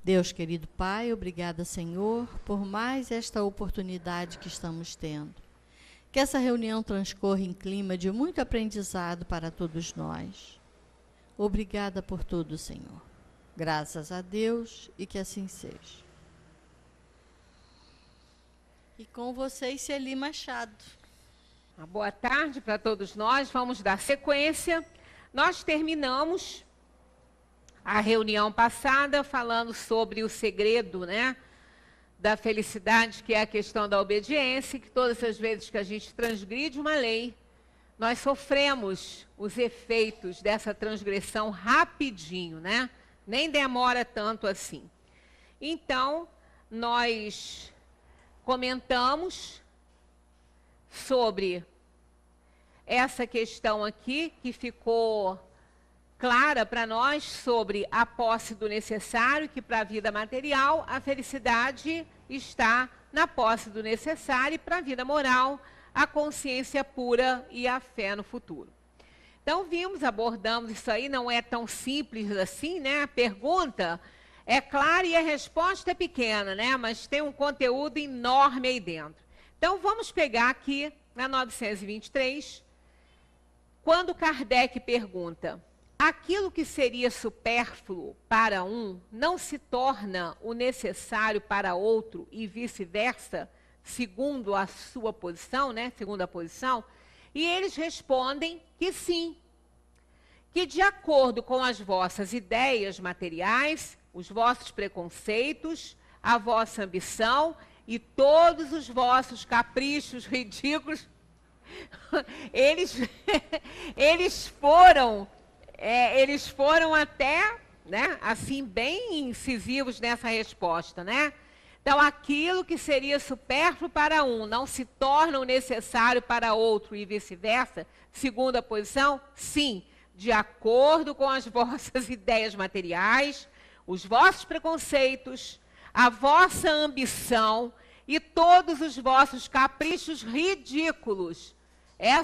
Deus querido Pai, obrigada, Senhor, por mais esta oportunidade que estamos tendo. Que essa reunião transcorra em clima de muito aprendizado para todos nós. Obrigada por tudo, Senhor. Graças a Deus e que assim seja. E com vocês, Celi Machado. Uma boa tarde para todos nós. Vamos dar sequência. Nós terminamos a reunião passada falando sobre o segredo, né, da felicidade, que é a questão da obediência, que todas as vezes que a gente transgride uma lei, nós sofremos os efeitos dessa transgressão rapidinho, né? Nem demora tanto assim. Então, nós comentamos sobre essa questão aqui, que ficou clara para nós, sobre a posse do necessário, que para a vida material, a felicidade está na posse do necessário, e para a vida moral, a consciência pura e a fé no futuro. Então, abordamos isso aí, não é tão simples assim, né? A pergunta é clara e a resposta é pequena, né? Mas tem um conteúdo enorme aí dentro. Então, vamos pegar aqui, na 923, quando Kardec pergunta: aquilo que seria supérfluo para um não se torna o necessário para outro e vice-versa, segundo a sua posição, né? Segundo a posição. E eles respondem que sim, que de acordo com as vossas ideias materiais, os vossos preconceitos, a vossa ambição e todos os vossos caprichos ridículos, eles foram até, né, assim, bem incisivos nessa resposta, né? Então, aquilo que seria supérfluo para um não se torna o necessário para outro e vice-versa, segundo a posição, sim, de acordo com as vossas ideias materiais, os vossos preconceitos, a vossa ambição e todos os vossos caprichos ridículos.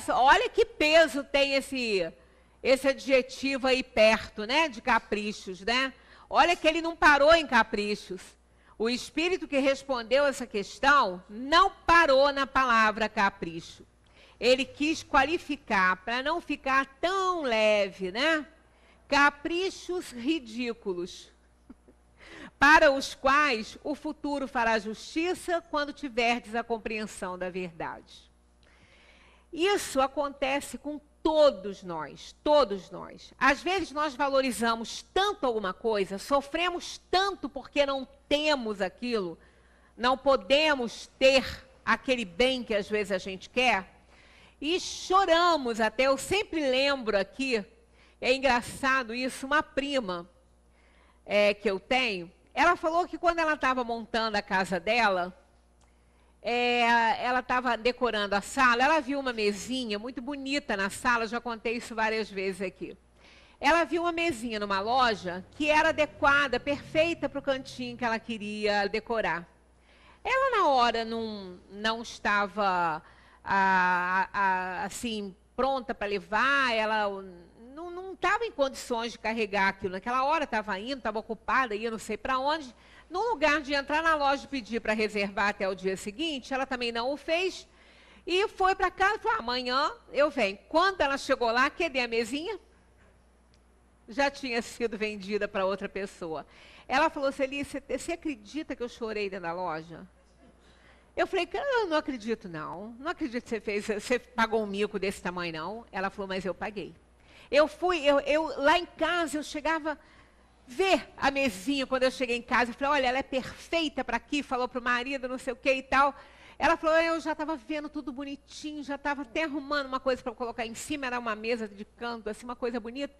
Olha que peso tem esse adjetivo aí perto, né, de caprichos, né? Olha que ele não parou em caprichos. O espírito que respondeu essa questão não parou na palavra capricho. Ele quis qualificar, para não ficar tão leve, né? Caprichos ridículos, para os quais o futuro fará justiça quando tiverdes a compreensão da verdade. Isso acontece com todos nós, todos nós. Às vezes nós valorizamos tanto alguma coisa, sofremos tanto porque não temos aquilo, não podemos ter aquele bem que às vezes a gente quer, e choramos até. Eu sempre lembro aqui, é engraçado isso, uma prima que eu tenho, ela falou que quando ela estava montando a casa dela, ela estava decorando a sala, ela viu uma mesinha muito bonita na sala, já contei isso várias vezes aqui. Ela viu uma mesinha numa loja que era adequada, perfeita para o cantinho que ela queria decorar. Ela, na hora, não estava assim, pronta para levar, ela não estava em condições de carregar aquilo. Naquela hora estava indo, estava ocupada, ia não sei para onde. No lugar de entrar na loja e pedir para reservar até o dia seguinte, ela também não o fez e foi para casa e falou: amanhã eu venho. Quando ela chegou lá, cadê a mesinha? Já tinha sido vendida para outra pessoa. Ela falou: Celi, você acredita que eu chorei dentro da loja? Eu falei: eu não acredito, não. Não acredito que você pagou um mico desse tamanho, não. Ela falou: mas eu paguei. Lá em casa, eu chegava ver a mesinha. Quando eu cheguei em casa, eu falei: olha, ela é perfeita para aqui, falou para o marido, não sei o que e tal. Ela falou: eu já estava vendo tudo bonitinho, já estava até arrumando uma coisa para colocar em cima, era uma mesa de canto, assim, uma coisa bonita.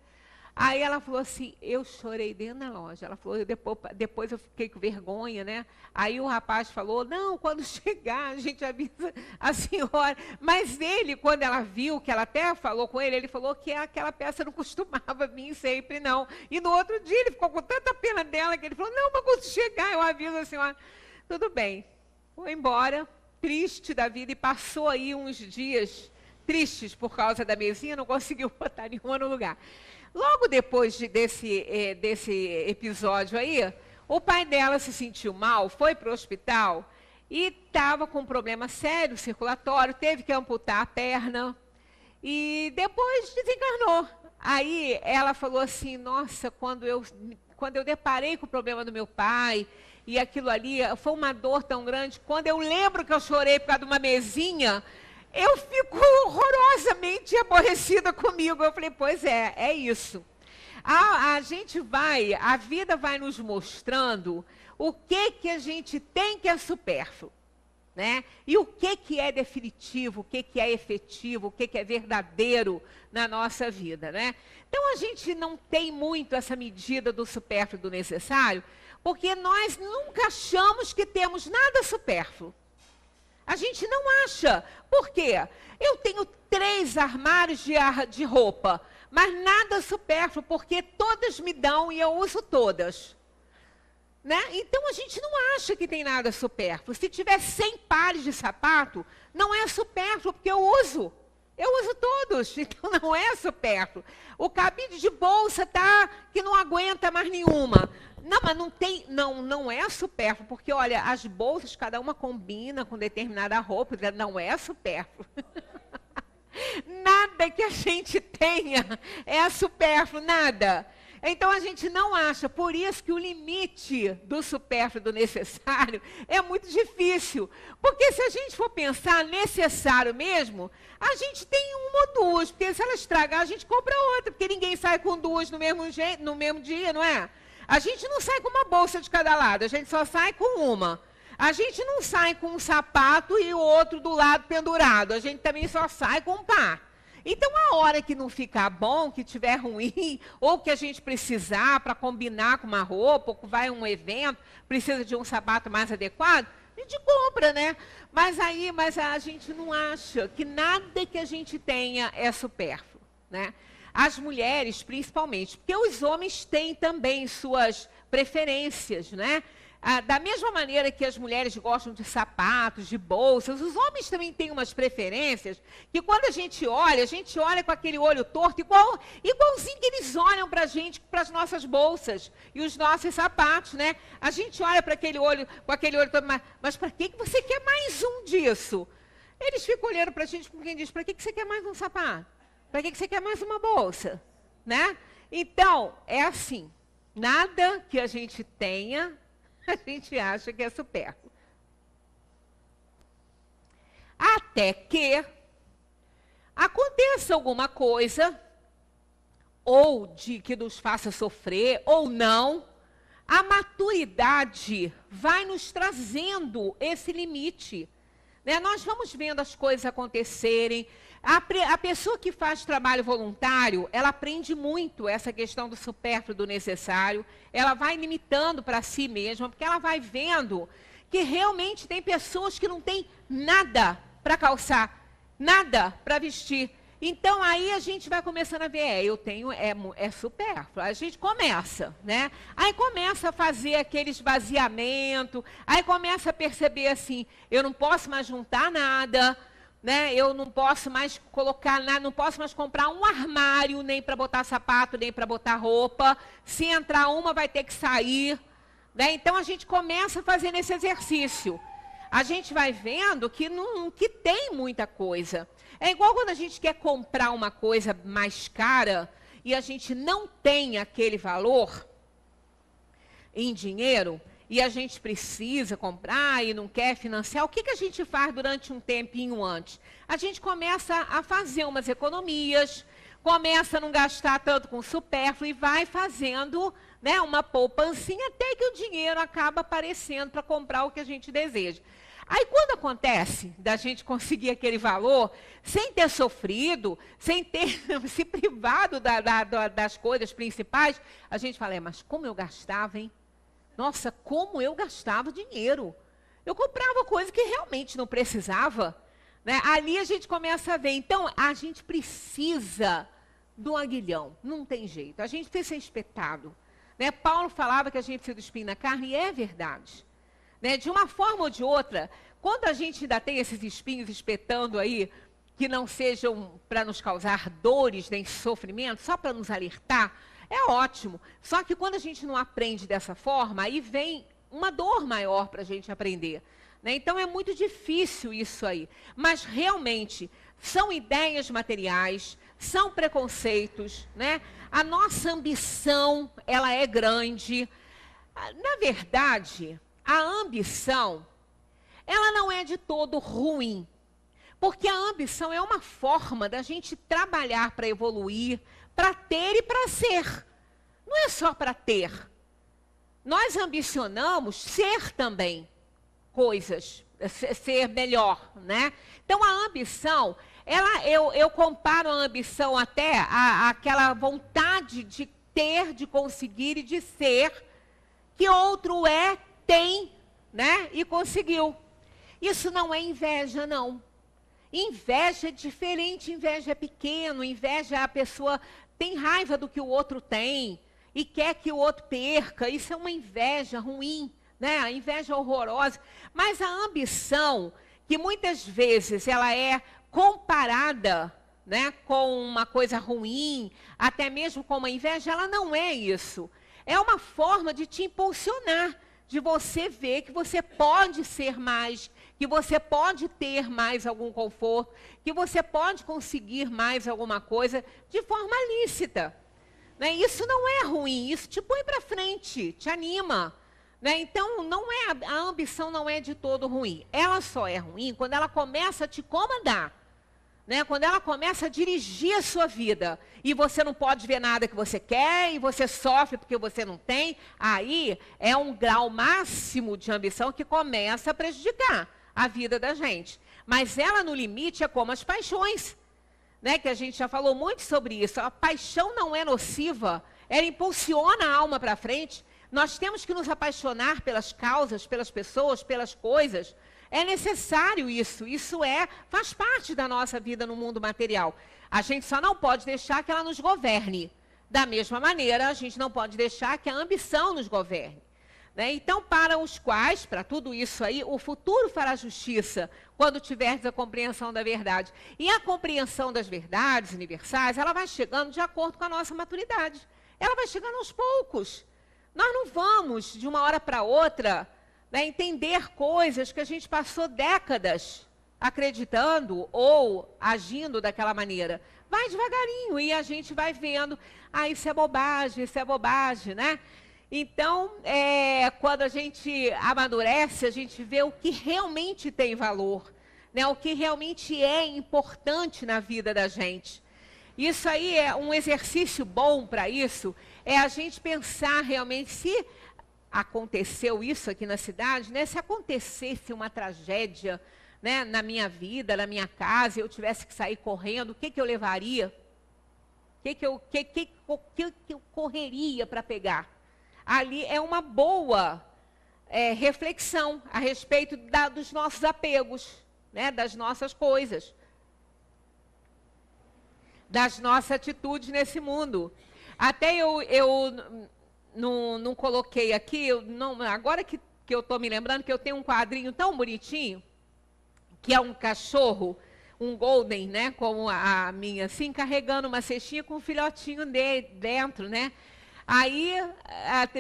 Aí ela falou assim: eu chorei dentro da loja. Ela falou: depois eu fiquei com vergonha, né? Aí o rapaz falou: não, quando chegar, a gente avisa a senhora. Mas ele, quando ela viu, que ela até falou com ele, ele falou que aquela peça não costumava vir sempre, não. E no outro dia ele ficou com tanta pena dela que ele falou: não, mas quando chegar, eu aviso a senhora. Tudo bem. Foi embora, triste da vida, e passou aí uns dias tristes por causa da mesinha, não conseguiu botar nenhuma no lugar. Logo depois desse episódio aí, O pai dela se sentiu mal, foi para o hospital e estava com um problema sério circulatório, teve que amputar a perna e depois desencarnou. Aí ela falou assim, nossa, quando eu deparei com o problema do meu pai, e aquilo ali foi uma dor tão grande, quando eu lembro que eu chorei por causa de uma mesinha, eu fico horrorosamente aborrecida comigo. Eu falei, pois é isso. A vida vai nos mostrando o que a gente tem que é supérfluo, né? E o que é definitivo, o que é efetivo, o que é verdadeiro na nossa vida, né? Então a gente não tem muito essa medida do supérfluo e do necessário, porque nós nunca achamos que temos nada supérfluo. A gente não acha. Por quê? Eu tenho 3 armários de roupa, mas nada supérfluo, porque todas me dão e eu uso todas. Né? Então, a gente não acha que tem nada supérfluo. Se tiver 100 pares de sapato, não é supérfluo, porque eu uso. Eu uso todos, então não é supérfluo. O cabide de bolsa tá que não aguenta mais nenhuma. Não, mas não é supérfluo, porque, olha, as bolsas, cada uma combina com determinada roupa, não é supérfluo. Nada que a gente tenha é supérfluo, nada. Então a gente não acha, por isso que o limite do supérfluo e do necessário é muito difícil. Porque se a gente for pensar necessário mesmo, a gente tem uma ou duas, porque se ela estragar, a gente compra outra, porque ninguém sai com 2 no mesmo dia, não é? A gente não sai com uma bolsa de cada lado, a gente só sai com uma. A gente não sai com um sapato e o outro do lado pendurado, a gente também só sai com um par. Então, a hora que não ficar bom, que tiver ruim, ou que a gente precisar para combinar com uma roupa, ou que vai a um evento, precisa de um sapato mais adequado, a gente compra, né? Mas a gente não acha que nada que a gente tenha é supérfluo, né? As mulheres, principalmente, porque os homens têm também suas preferências, né? Da mesma maneira que as mulheres gostam de sapatos, de bolsas, os homens também têm umas preferências que quando a gente olha com aquele olho torto, igualzinho que eles olham para a gente, para as nossas bolsas e os nossos sapatos, né? A gente olha para aquele olho, com aquele olho todo, mas para que você quer mais um disso? Eles ficam olhando para a gente como quem diz, para que você quer mais um sapato? Para que você quer mais uma bolsa? Né? Então, é assim, nada que a gente tenha, a gente acha que é supérfluo. Até que aconteça alguma coisa, ou de que nos faça sofrer, ou não, a maturidade vai nos trazendo esse limite. Né? Nós vamos vendo as coisas acontecerem. A pessoa que faz trabalho voluntário, ela aprende muito essa questão do supérfluo e do necessário. Ela vai limitando para si mesma, porque ela vai vendo que realmente tem pessoas que não têm nada para calçar, nada para vestir. Então, aí a gente vai começando a ver, é supérfluo. A gente começa, né? Aí começa a fazer aquele esvaziamento, aí começa a perceber assim, eu não posso mais juntar nada, né? Eu não posso mais colocar nada, não posso mais comprar um armário, nem para botar sapato, nem para botar roupa. Se entrar uma, vai ter que sair. Né? Então, a gente começa fazendo esse exercício. A gente vai vendo que tem muita coisa. É igual quando a gente quer comprar uma coisa mais cara e a gente não tem aquele valor em dinheiro e a gente precisa comprar e não quer financiar. O que a gente faz durante um tempinho antes? A gente começa a fazer umas economias, começa a não gastar tanto com supérfluo e vai fazendo, né, uma poupancinha até que o dinheiro acaba aparecendo para comprar o que a gente deseja. Aí, quando acontece da gente conseguir aquele valor, sem ter sofrido, sem ter se privado das coisas principais, a gente fala, mas como eu gastava, hein? Nossa, como eu gastava dinheiro. Eu comprava coisa que realmente não precisava. Né? Ali a gente começa a ver. Então, a gente precisa do aguilhão. Não tem jeito. A gente precisa ser espetado. Né? Paulo falava que a gente precisa do espinho na carne, e é verdade. Né? De uma forma ou de outra, quando a gente ainda tem esses espinhos espetando aí, que não sejam para nos causar dores nem sofrimento, só para nos alertar, É ótimo. Só que quando a gente não aprende dessa forma, aí vem uma dor maior para a gente aprender. Né? Então é muito difícil isso aí. Mas realmente são ideias materiais, são preconceitos, né? A nossa ambição, ela é grande. Na verdade, a ambição, ela não é de todo ruim. Porque a ambição é uma forma da gente trabalhar para evoluir, para ter e para ser. Não é só para ter. Nós ambicionamos ser também coisas, ser melhor, né? Então, a ambição, eu comparo a ambição até àquela vontade de ter, de conseguir e de ser, que outro tem, né? E conseguiu. Isso não é inveja, não. Inveja é diferente, inveja é pequeno, inveja a pessoa tem raiva do que o outro tem e quer que o outro perca. Isso é uma inveja ruim, né? A inveja horrorosa. Mas a ambição, que muitas vezes ela é comparada, né, com uma coisa ruim, até mesmo com uma inveja, ela não é isso. É uma forma de te impulsionar, de você ver que você pode ser mais, que você pode ter mais algum conforto, que você pode conseguir mais alguma coisa de forma lícita. Né? Isso não é ruim, isso te põe para frente, te anima. Né? Então, a ambição não é de todo ruim. Ela só é ruim quando ela começa a te comandar. Né? Quando ela começa a dirigir a sua vida e você não pode ver nada que você quer e você sofre porque você não tem, aí é um grau máximo de ambição que começa a prejudicar a vida da gente. Mas ela, no limite, é como as paixões, né? Que a gente já falou muito sobre isso. A paixão não é nociva, ela impulsiona a alma para frente. Nós temos que nos apaixonar pelas causas, pelas pessoas, pelas coisas. É necessário isso, faz parte da nossa vida no mundo material. A gente só não pode deixar que ela nos governe. Da mesma maneira, a gente não pode deixar que a ambição nos governe. Né? Então, para tudo isso aí, o futuro fará justiça quando tiveres a compreensão da verdade. E a compreensão das verdades universais, ela vai chegando de acordo com a nossa maturidade. Ela vai chegando aos poucos. Nós não vamos, de uma hora para outra, né, entender coisas que a gente passou décadas acreditando ou agindo daquela maneira. Vai devagarinho e a gente vai vendo, isso é bobagem, né? Então, quando a gente amadurece, a gente vê o que realmente tem valor, né? O que realmente é importante na vida da gente. Isso aí é um exercício bom para isso, é a gente pensar realmente se aconteceu isso aqui na cidade, né? Se acontecesse uma tragédia, né, na minha vida, na minha casa, eu tivesse que sair correndo, o que eu levaria? O que eu correria para pegar? Ali é uma boa reflexão a respeito dos nossos apegos, né, das nossas coisas, das nossas atitudes nesse mundo. Até eu não coloquei aqui, agora que eu estou me lembrando que eu tenho um quadrinho tão bonitinho, que é um cachorro, um golden, né, como a minha, assim, carregando uma cestinha com um filhotinho dentro, né? Aí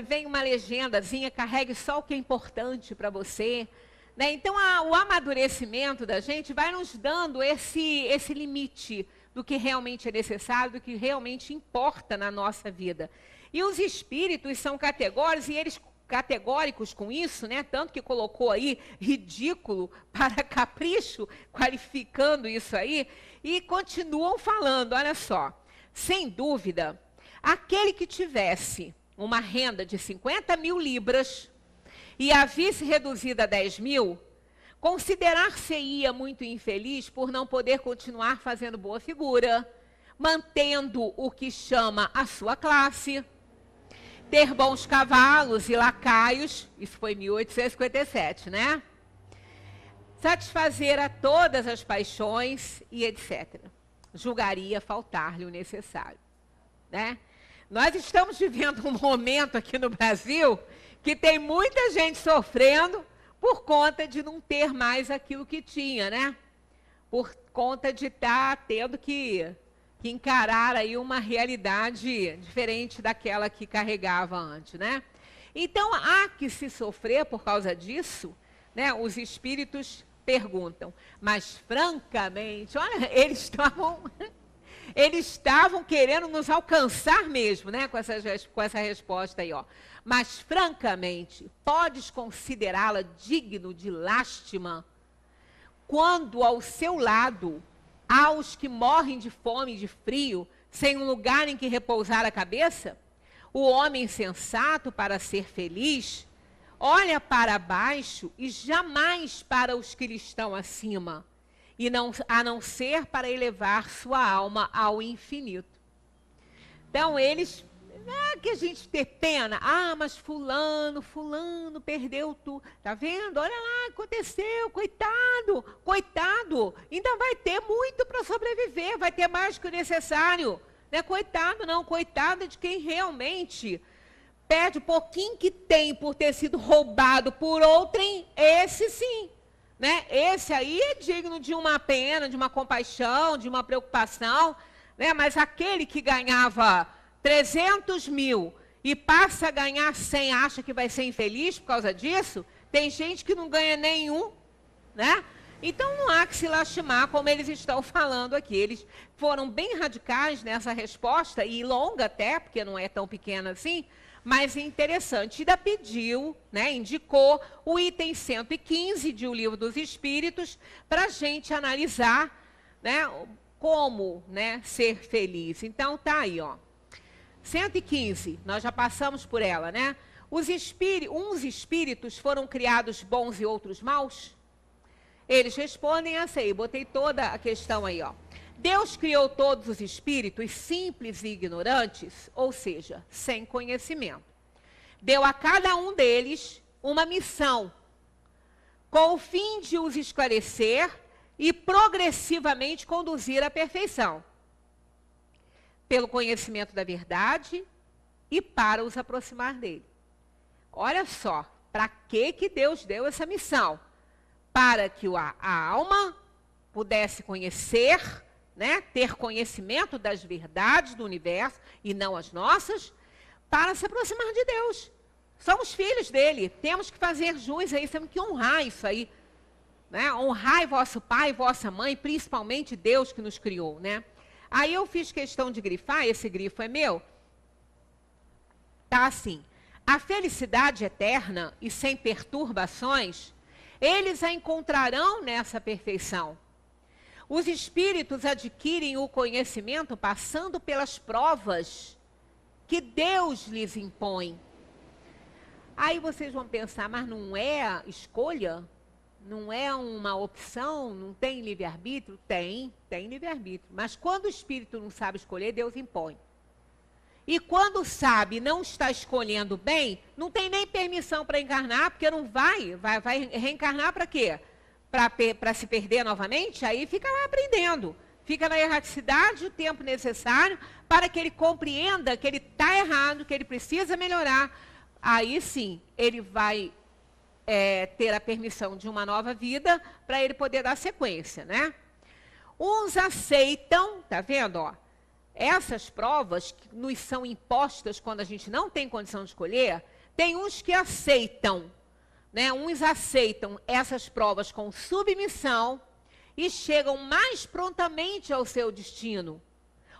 vem uma legendazinha, carregue só o que é importante para você. Né? Então, o amadurecimento da gente vai nos dando esse limite do que realmente é necessário, do que realmente importa na nossa vida. E os espíritos são categóricos, e eles categóricos com isso, né? Tanto que colocou aí ridículo para capricho, qualificando isso aí, e continuam falando, olha só, sem dúvida, aquele que tivesse uma renda de 50 mil libras e a visse reduzida a 10 mil, considerar-se-ia muito infeliz por não poder continuar fazendo boa figura, mantendo o que chama a sua classe, ter bons cavalos e lacaios, isso foi 1857, né? Satisfazer a todas as paixões e etc. Julgaria faltar-lhe o necessário, né? Nós estamos vivendo um momento aqui no Brasil que tem muita gente sofrendo por conta de não ter mais aquilo que tinha, né? Por conta de estar tendo que que encarar aí uma realidade diferente daquela que carregava antes, né? Então, há que se sofrer por causa disso, né? Os espíritos perguntam, mas francamente, olha, eles estavam querendo nos alcançar mesmo, né? Com essa resposta aí, ó. Mas francamente, podes considerá-la digno de lástima quando ao seu lado há os que morrem de fome e de frio, sem um lugar em que repousar a cabeça? O homem sensato, para ser feliz, olha para baixo e jamais para os que lhe estão acima, a não ser para elevar sua alma ao infinito. Então, eles, que a gente ter pena, mas fulano perdeu tudo, tá vendo? Olha lá, aconteceu, coitado, ainda vai ter muito para sobreviver, vai ter mais que o necessário. Não é coitado não, coitado de quem realmente perde o pouquinho que tem por ter sido roubado por outrem, esse sim. Né? Esse aí é digno de uma pena, de uma compaixão, de uma preocupação, né? Mas aquele que ganhava 300 mil e passa a ganhar 100, acha que vai ser infeliz por causa disso? Tem gente que não ganha nenhum, né? Então não há que se lastimar, como eles estão falando aqui. Eles foram bem radicais nessa resposta, e longa até, porque não é tão pequena assim, mas interessante. Ida pediu, né, indicou o item 115 de O Livro dos Espíritos para a gente analisar, né, como, né, ser feliz. Então tá aí, ó. 115, nós já passamos por ela, né? Uns espíritos foram criados bons e outros maus? Eles respondem assim, eu botei toda a questão aí, ó. Deus criou todos os espíritos simples e ignorantes, ou seja, sem conhecimento. Deu a cada um deles uma missão, com o fim de os esclarecer e progressivamente conduzir à perfeição, pelo conhecimento da verdade e para os aproximar dele. Olha só, para que Deus deu essa missão? Para que a alma pudesse conhecer, né, ter conhecimento das verdades do universo e não as nossas, para se aproximar de Deus. Somos filhos dele, temos que fazer jus a isso, temos que honrar isso aí. Né? Honrai vosso pai e vossa mãe, principalmente Deus que nos criou. Né? Aí eu fiz questão de grifar, esse grifo é meu. Tá assim, a felicidade eterna e sem perturbações, eles a encontrarão nessa perfeição. Os espíritos adquirem o conhecimento passando pelas provas que Deus lhes impõe. Aí vocês vão pensar, mas não é escolha? Não é uma opção? Não tem livre-arbítrio? Tem livre-arbítrio. Mas quando o espírito não sabe escolher, Deus impõe. E quando sabe não está escolhendo bem, não tem nem permissão para encarnar, porque não vai reencarnar para quê? Para se perder novamente? Aí fica lá aprendendo. Fica na erraticidade o tempo necessário para que ele compreenda que ele está errado, que ele precisa melhorar. Aí sim, ele vai ter a permissão de uma nova vida para ele poder dar sequência, né? Uns aceitam, tá vendo, ó? Essas provas que nos são impostas quando a gente não tem condição de escolher, tem uns que aceitam, né? Uns aceitam essas provas com submissão e chegam mais prontamente ao seu destino.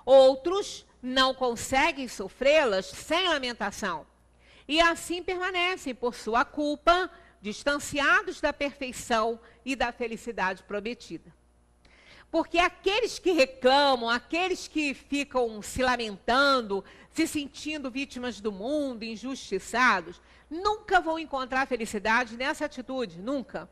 Outros não conseguem sofrê-las sem lamentação. E assim permanecem, por sua culpa, distanciados da perfeição e da felicidade prometida. Porque aqueles que reclamam, aqueles que ficam se lamentando, se sentindo vítimas do mundo, injustiçados, nunca vão encontrar felicidade nessa atitude, nunca.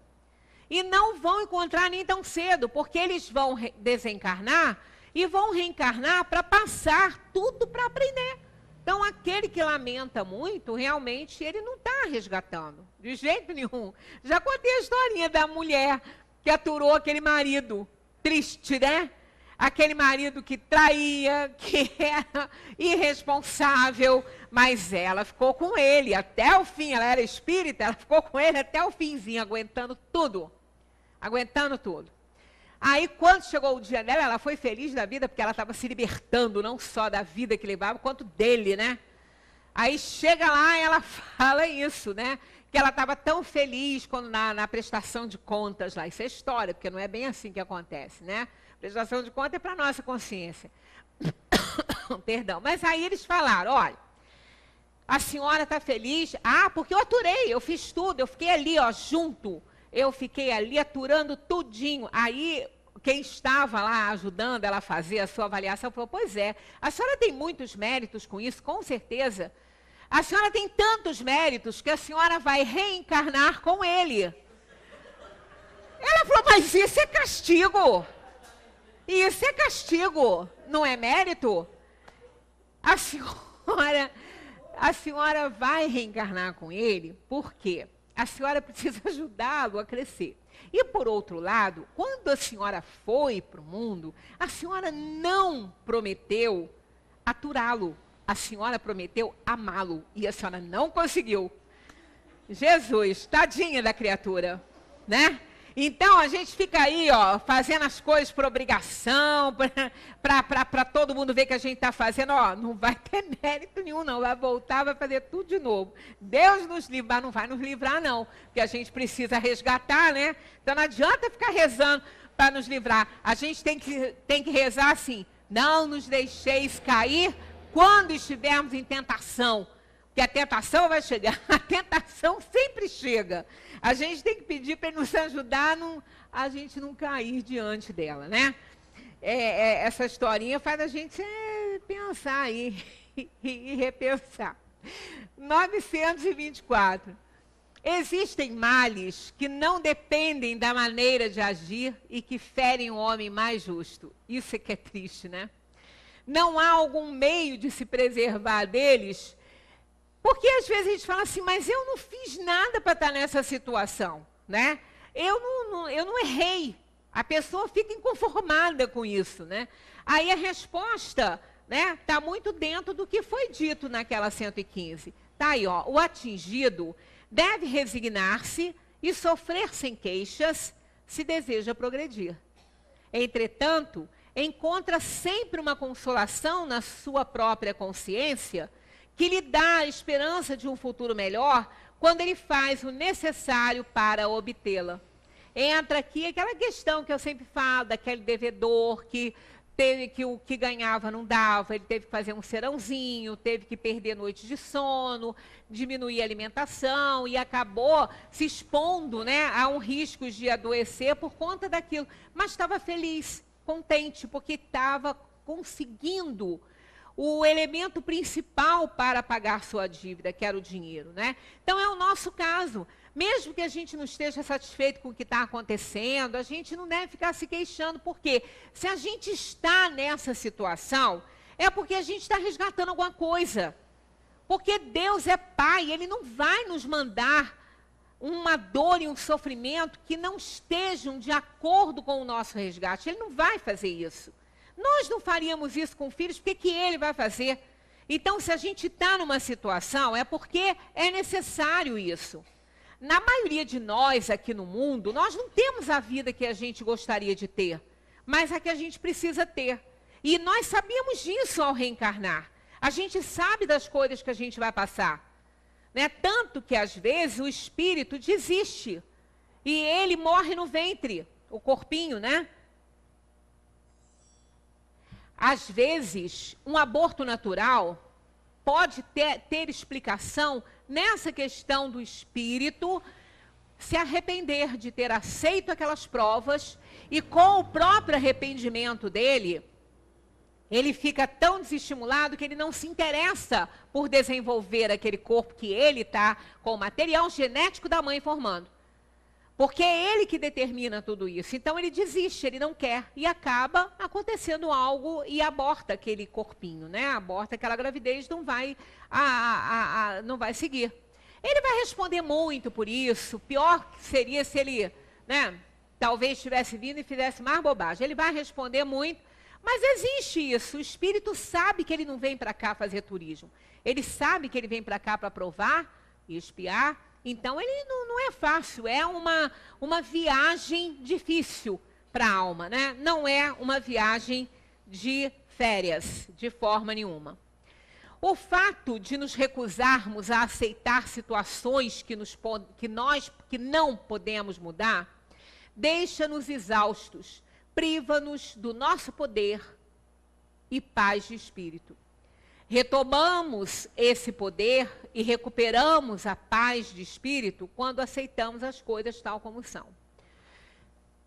E não vão encontrar nem tão cedo, porque eles vão desencarnar e vão reencarnar para passar tudo para aprender. Então, aquele que lamenta muito, realmente, ele não está resgatando, de jeito nenhum. Já contei a historinha da mulher que aturou aquele marido triste, né? Aquele marido que traía, que era irresponsável, mas ela ficou com ele até o fim. Ela era espírita, ela ficou com ele até o finzinho, aguentando tudo. Aguentando tudo. Aí, quando chegou o dia dela, ela foi feliz da vida, porque ela estava se libertando, não só da vida que levava, quanto dele, né? Aí chega lá e ela fala isso, né? Que ela estava tão feliz quando na prestação de contas lá. Isso é história, porque não é bem assim que acontece, né? Prestação de contas é para a nossa consciência. Perdão. Mas aí eles falaram, olha, a senhora está feliz? Ah, porque eu aturei, eu fiz tudo, eu fiquei ali, ó, junto. Eu fiquei ali aturando tudinho. Aí, quem estava lá ajudando ela a fazer a sua avaliação falou, pois é, a senhora tem muitos méritos com isso, com certeza. A senhora tem tantos méritos que a senhora vai reencarnar com ele. Ela falou, mas isso é castigo. Isso é castigo, não é mérito? A senhora vai reencarnar com ele, por quê? A senhora precisa ajudá-lo a crescer. E, por outro lado, quando a senhora foi para o mundo, a senhora não prometeu aturá-lo. A senhora prometeu amá-lo. E a senhora não conseguiu. Jesus, tadinha da criatura, né? Então, a gente fica aí, ó, fazendo as coisas por obrigação, para todo mundo ver que a gente está fazendo. Ó, não vai ter mérito nenhum, não. Vai voltar, vai fazer tudo de novo. Deus nos livrar, não vai nos livrar, não. Porque a gente precisa resgatar, né? Então, não adianta ficar rezando para nos livrar. A gente tem que rezar assim. Não nos deixeis cair quando estivermos em tentação. Porque a tentação vai chegar. A tentação sempre chega. A gente tem que pedir para ele nos ajudar a gente não cair diante dela, né? Essa historinha faz a gente pensar aí e repensar. 924. Existem males que não dependem da maneira de agir e que ferem o homem mais justo. Isso é que é triste, né? Não há algum meio de se preservar deles. Porque às vezes a gente fala assim, mas eu não fiz nada para estar nessa situação, né? Eu não errei. A pessoa fica inconformada com isso, né? Aí a resposta, né, está muito dentro do que foi dito naquela 115. Está aí, ó, o atingido deve resignar-se e sofrer sem queixas se deseja progredir. Entretanto, encontra sempre uma consolação na sua própria consciência que lhe dá a esperança de um futuro melhor quando ele faz o necessário para obtê-la. Entra aqui aquela questão que eu sempre falo, daquele devedor que teve que o que ganhava não dava, ele teve que fazer um serãozinho, teve que perder noites de sono, diminuir a alimentação e acabou se expondo, né, a um risco de adoecer por conta daquilo. Mas estava feliz, contente, porque estava conseguindo o elemento principal para pagar sua dívida, que era o dinheiro, né? Então, é o nosso caso. Mesmo que a gente não esteja satisfeito com o que está acontecendo, a gente não deve ficar se queixando, porque se a gente está nessa situação, é porque a gente está resgatando alguma coisa. Porque Deus é Pai, Ele não vai nos mandar uma dor e um sofrimento que não estejam de acordo com o nosso resgate. Ele não vai fazer isso. Nós não faríamos isso com filhos, porque que ele vai fazer? Então, se a gente está numa situação, é porque é necessário isso. Na maioria de nós aqui no mundo, nós não temos a vida que a gente gostaria de ter, mas a que a gente precisa ter. E nós sabíamos disso ao reencarnar. A gente sabe das coisas que a gente vai passar. Né? Tanto que, às vezes, o espírito desiste. E ele morre no ventre, o corpinho, né? Às vezes, um aborto natural pode ter explicação nessa questão do espírito se arrepender de ter aceito aquelas provas e com o próprio arrependimento dele, ele fica tão desestimulado que ele não se interessa por desenvolver aquele corpo que ele está com o material genético da mãe formando. Porque é ele que determina tudo isso. Então ele desiste, ele não quer. E acaba acontecendo algo e aborta aquele corpinho, né? Aborta aquela gravidez, não vai seguir. Ele vai responder muito por isso. Pior seria se ele, né, talvez tivesse vindo e fizesse mais bobagem. Ele vai responder muito. Mas existe isso. O espírito sabe que ele não vem para cá fazer turismo. Ele sabe que ele vem para cá para provar e espiar. Então, ele não é fácil, é uma viagem difícil para a alma, né? Não é uma viagem de férias, de forma nenhuma. O fato de nos recusarmos a aceitar situações que não podemos mudar, deixa-nos exaustos, priva-nos do nosso poder e paz de espírito. Retomamos esse poder e recuperamos a paz de espírito quando aceitamos as coisas tal como são.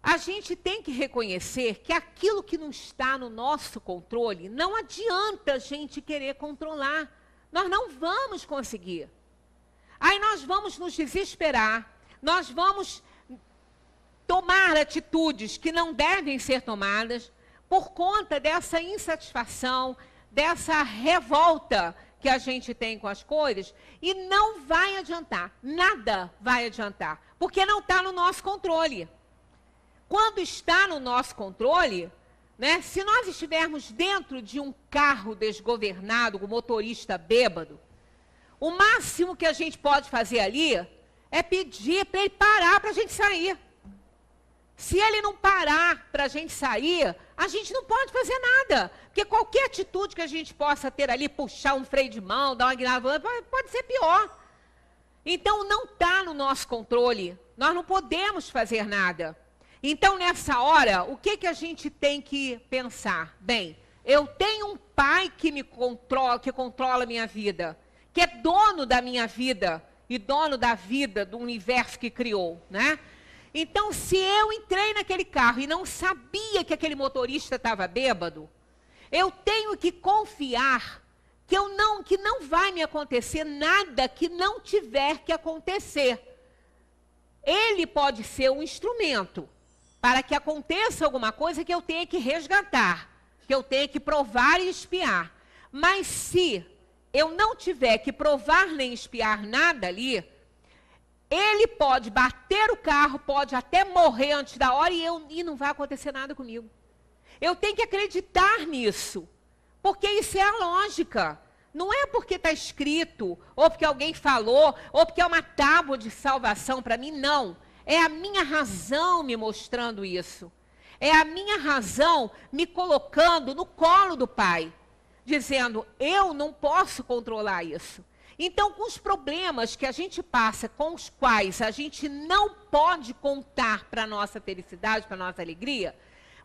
A gente tem que reconhecer que aquilo que não está no nosso controle, não adianta a gente querer controlar. Nós não vamos conseguir. Aí nós vamos nos desesperar, nós vamos tomar atitudes que não devem ser tomadas por conta dessa insatisfação, dessa revolta que a gente tem com as coisas, e não vai adiantar, nada vai adiantar, porque não está no nosso controle. Quando está no nosso controle, né, se nós estivermos dentro de um carro desgovernado, com motorista bêbado, o máximo que a gente pode fazer ali é pedir para ele parar para a gente sair. Se ele não parar para a gente sair, a gente não pode fazer nada. Porque qualquer atitude que a gente possa ter ali, puxar um freio de mão, dar uma guinada, pode ser pior. Então, não está no nosso controle. Nós não podemos fazer nada. Então, nessa hora, o que a gente tem que pensar? Bem, eu tenho um pai que me controla, que controla a minha vida, que é dono da minha vida e dono da vida do universo que criou, né? Então, se eu entrei naquele carro e não sabia que aquele motorista estava bêbado, eu tenho que confiar que não vai me acontecer nada que não tiver que acontecer. Ele pode ser um instrumento para que aconteça alguma coisa que eu tenha que resgatar, que eu tenha que provar e espiar. Mas se eu não tiver que provar nem espiar nada ali, ele pode bater o carro, pode até morrer antes da hora e não vai acontecer nada comigo. Eu tenho que acreditar nisso, porque isso é a lógica. Não é porque está escrito, ou porque alguém falou, ou porque é uma tábua de salvação para mim, não. É a minha razão me mostrando isso. É a minha razão me colocando no colo do Pai, dizendo, eu não posso controlar isso. Então, com os problemas que a gente passa, com os quais a gente não pode contar para a nossa felicidade, para a nossa alegria,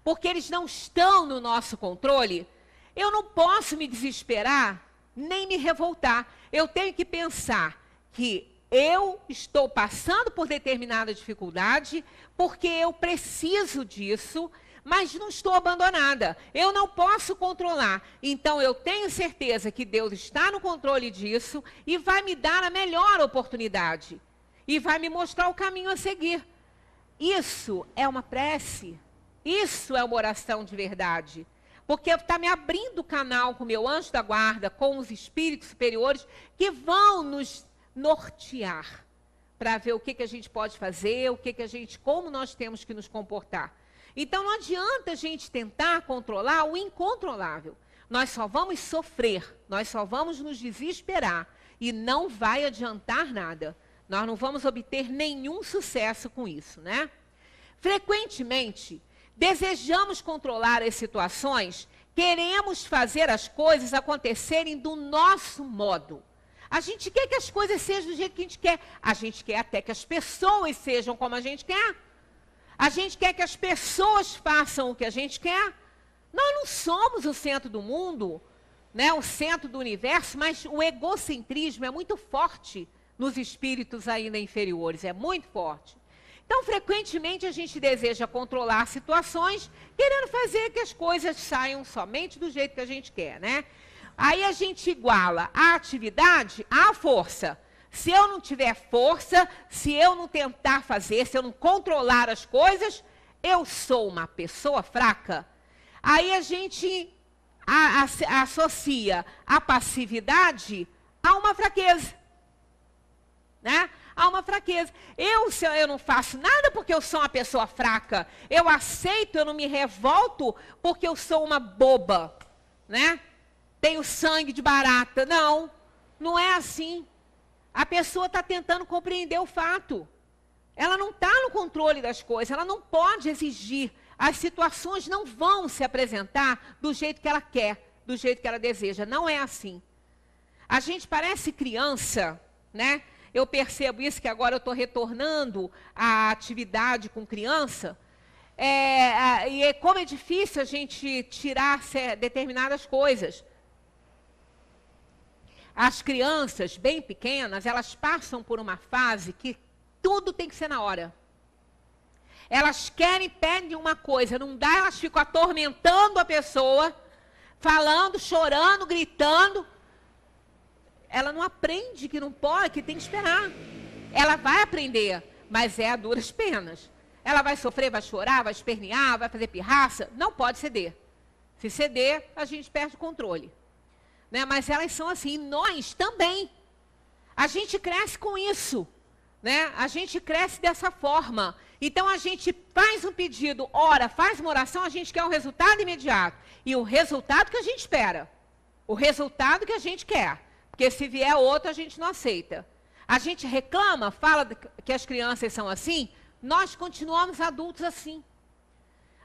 porque eles não estão no nosso controle, eu não posso me desesperar, nem me revoltar. Eu tenho que pensar que eu estou passando por determinada dificuldade, porque eu preciso disso, mas não estou abandonada. Eu não posso controlar. Então, eu tenho certeza que Deus está no controle disso e vai me dar a melhor oportunidade. E vai me mostrar o caminho a seguir. Isso é uma prece. Isso é uma oração de verdade. Porque está me abrindo o canal com o meu anjo da guarda, com os espíritos superiores, que vão nos nortear para ver o que a gente pode fazer, como nós temos que nos comportar. Então, não adianta a gente tentar controlar o incontrolável. Nós só vamos sofrer, nós só vamos nos desesperar e não vai adiantar nada. Nós não vamos obter nenhum sucesso com isso, né? Frequentemente, desejamos controlar as situações, queremos fazer as coisas acontecerem do nosso modo. A gente quer que as coisas sejam do jeito que a gente quer. A gente quer até que as pessoas sejam como a gente quer. A gente quer que as pessoas façam o que a gente quer. Nós não somos o centro do mundo, né, o centro do universo, mas o egocentrismo é muito forte nos espíritos ainda inferiores, é muito forte. Então, frequentemente, a gente deseja controlar situações, querendo fazer que as coisas saiam somente do jeito que a gente quer, né? Aí a gente iguala a atividade à força. Se eu não tiver força, se eu não tentar fazer, se eu não controlar as coisas, eu sou uma pessoa fraca. Aí a gente associa a passividade a uma fraqueza, né? A uma fraqueza. Se eu não faço nada porque eu sou uma pessoa fraca, eu aceito, eu não me revolto porque eu sou uma boba, né? Tenho sangue de barata. Não, não é assim. A pessoa está tentando compreender o fato. Ela não está no controle das coisas, ela não pode exigir as situações não vão se apresentar do jeito que ela quer, do jeito que ela deseja. Não é assim. A gente parece criança, né? Eu percebo isso, que agora eu estou retornando à atividade com criança. E como é difícil a gente tirar determinadas coisas. As crianças bem pequenas, elas passam por uma fase que tudo tem que ser na hora. Elas querem, pedem uma coisa, não dá, elas ficam atormentando a pessoa, falando, chorando, gritando. Ela não aprende que não pode, que tem que esperar. Ela vai aprender, mas é a duras penas. Ela vai sofrer, vai chorar, vai espernear, vai fazer pirraça. Não pode ceder. Se ceder, a gente perde o controle. Né? Mas elas são assim, nós também. A gente cresce com isso. Né? A gente cresce dessa forma. Então a gente faz um pedido, ora, faz uma oração, a gente quer um resultado imediato. E o resultado que a gente espera. O resultado que a gente quer. Porque se vier outro, a gente não aceita. A gente reclama, fala que as crianças são assim, nós continuamos adultos assim.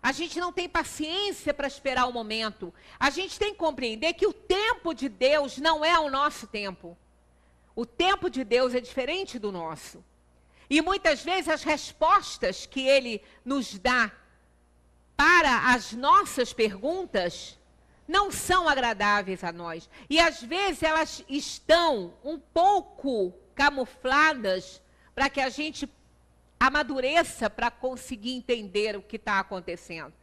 A gente não tem paciência para esperar o momento. A gente tem que compreender que o tempo de Deus não é o nosso tempo. O tempo de Deus é diferente do nosso. E muitas vezes as respostas que Ele nos dá para as nossas perguntas não são agradáveis a nós. E às vezes elas estão um pouco camufladas para que a gente amadureça para conseguir entender o que está acontecendo.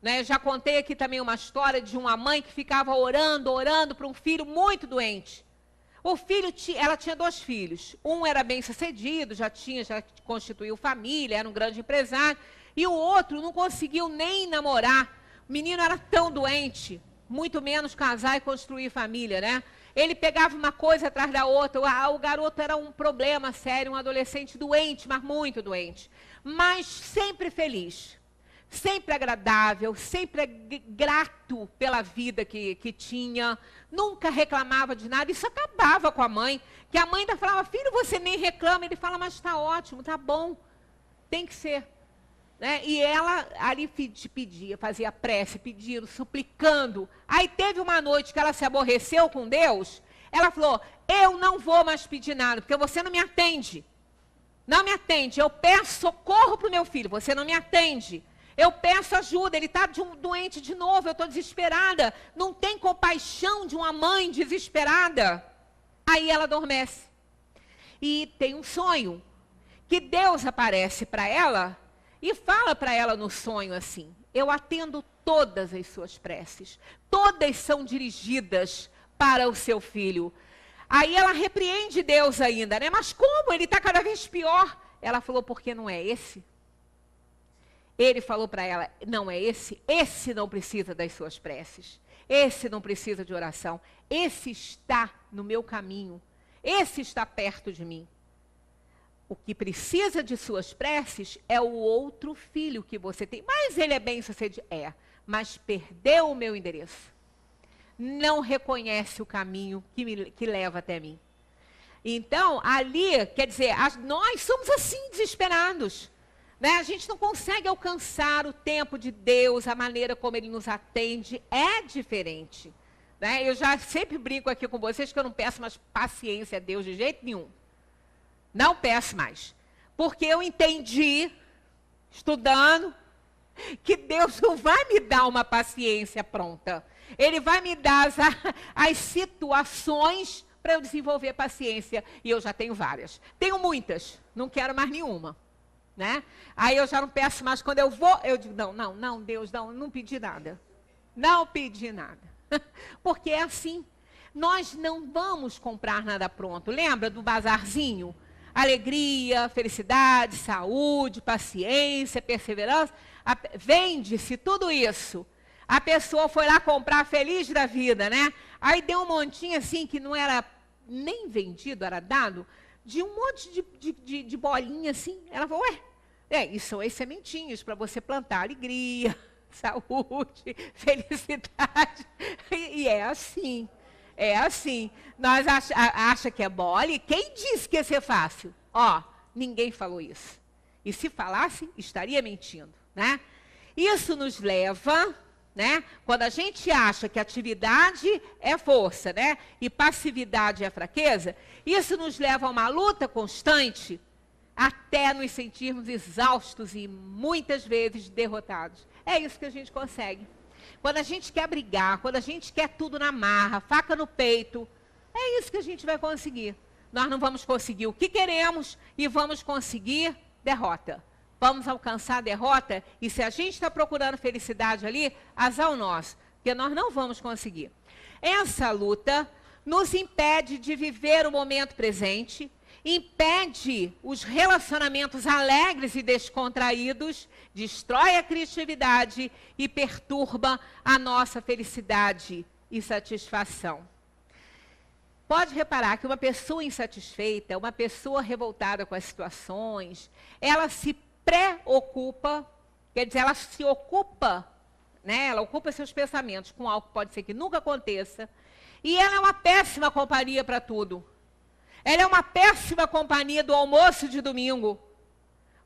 Né? Já contei aqui também uma história de uma mãe que ficava orando para um filho muito doente. O filho, ela tinha 2 filhos. Um era bem sucedido, já constituiu família, era um grande empresário. E o outro não conseguiu nem namorar. O menino era tão doente, muito menos casar e construir família, né? Ele pegava uma coisa atrás da outra. O garoto era um problema sério, um adolescente doente, mas muito doente. Mas sempre feliz, sempre agradável, sempre grato pela vida que tinha. Nunca reclamava de nada. Isso acabava com a mãe. Que a mãe ainda falava, filho, você nem reclama. Ele fala, mas está ótimo, está bom. Tem que ser. Né? E ela ali pedia, fazia prece, pedindo, suplicando. Aí teve uma noite que ela se aborreceu com Deus. Ela falou, eu não vou mais pedir nada, porque você não me atende. Não me atende. Eu peço socorro para o meu filho, você não me atende. Eu peço ajuda, ele está doente de novo, eu estou desesperada. Não tem compaixão de uma mãe desesperada. Aí ela adormece. E tem um sonho, que Deus aparece para ela e fala para ela no sonho assim, eu atendo todas as suas preces, todas são dirigidas para o seu filho. Aí ela repreende Deus ainda, né? Mas como? Ele está cada vez pior. Ela falou, porque não é esse? Ele falou para ela, não é esse? Esse não precisa das suas preces, esse não precisa de oração, esse está no meu caminho, esse está perto de mim. O que precisa de suas preces é o outro filho que você tem. Mas ele é bem-sucedido. Mas perdeu o meu endereço. Não reconhece o caminho que leva até mim. Então, ali, quer dizer, nós somos assim, desesperados. Né? A gente não consegue alcançar o tempo de Deus, a maneira como Ele nos atende é diferente. Né? Eu já sempre brinco aqui com vocês que eu não peço mais paciência a Deus de jeito nenhum. Não peço mais. Porque eu entendi, estudando, que Deus não vai me dar uma paciência pronta. Ele vai me dar as situações para eu desenvolver paciência. E eu já tenho várias. Tenho muitas, não quero mais nenhuma. Né? Aí eu já não peço mais. Quando eu vou, eu digo, não, Deus, não pedi nada. Não pedi nada. Porque é assim. Nós não vamos comprar nada pronto. Lembra do bazarzinho? Alegria, felicidade, saúde, paciência, perseverança. Vende-se tudo isso. A pessoa foi lá comprar feliz da vida, né? Aí deu um montinho assim que não era nem vendido, era dado, de um monte de bolinha assim. Ela falou, isso são as sementinhas para você plantar alegria, saúde, felicidade. E é assim. É assim. Nós acha que é mole. Quem disse que ia ser fácil? Ninguém falou isso. E se falasse, estaria mentindo, né? Isso nos leva, né, quando a gente acha que atividade é força, né, e passividade é fraqueza, isso nos leva a uma luta constante até nos sentirmos exaustos e muitas vezes derrotados. É isso que a gente consegue. Quando a gente quer brigar, quando a gente quer tudo na marra, faca no peito, é isso que a gente vai conseguir. Nós não vamos conseguir o que queremos e vamos conseguir derrota. Vamos alcançar a derrota e se a gente está procurando felicidade ali, azar o nosso, porque nós não vamos conseguir. Essa luta nos impede de viver o momento presente, impede os relacionamentos alegres e descontraídos, destrói a criatividade e perturba a nossa felicidade e satisfação. Pode reparar que uma pessoa insatisfeita, uma pessoa revoltada com as situações, ela se preocupa, quer dizer, ela se ocupa, né? Ela ocupa seus pensamentos com algo que pode ser que nunca aconteça, e ela é uma péssima companhia para tudo. Ela é uma péssima companhia do almoço de domingo,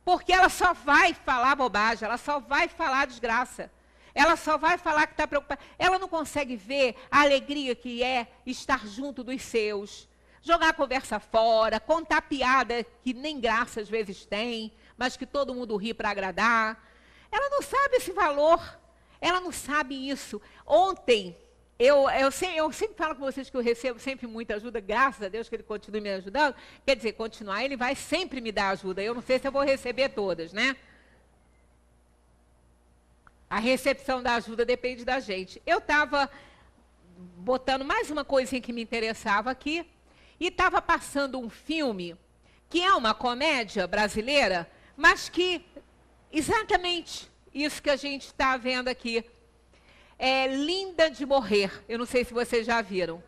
porque ela só vai falar bobagem, ela só vai falar desgraça, ela só vai falar que está preocupada. Ela não consegue ver a alegria que é estar junto dos seus, jogar a conversa fora, contar piada que nem graça às vezes tem, mas que todo mundo ri para agradar. Ela não sabe esse valor, ela não sabe isso. Ontem, eu sempre falo com vocês que eu recebo sempre muita ajuda, graças a Deus que ele continue me ajudando. Quer dizer, continuar, ele vai sempre me dar ajuda. Eu não sei se eu vou receber todas, né? A recepção da ajuda depende da gente. Eu estava botando mais uma coisinha que me interessava aqui, e estava passando um filme, que é uma comédia brasileira, mas que, exatamente isso que a gente está vendo aqui, é Linda de Morrer. Eu não sei se vocês já viram.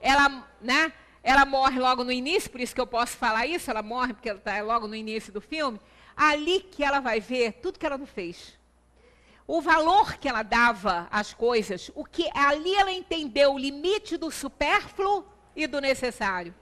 Ela, né, ela morre logo no início, por isso que eu posso falar isso, ela morre porque ela está logo no início do filme. Ali que ela vai ver tudo que ela não fez. O valor que ela dava às coisas, o que ali ela entendeu o limite do supérfluo e do necessário.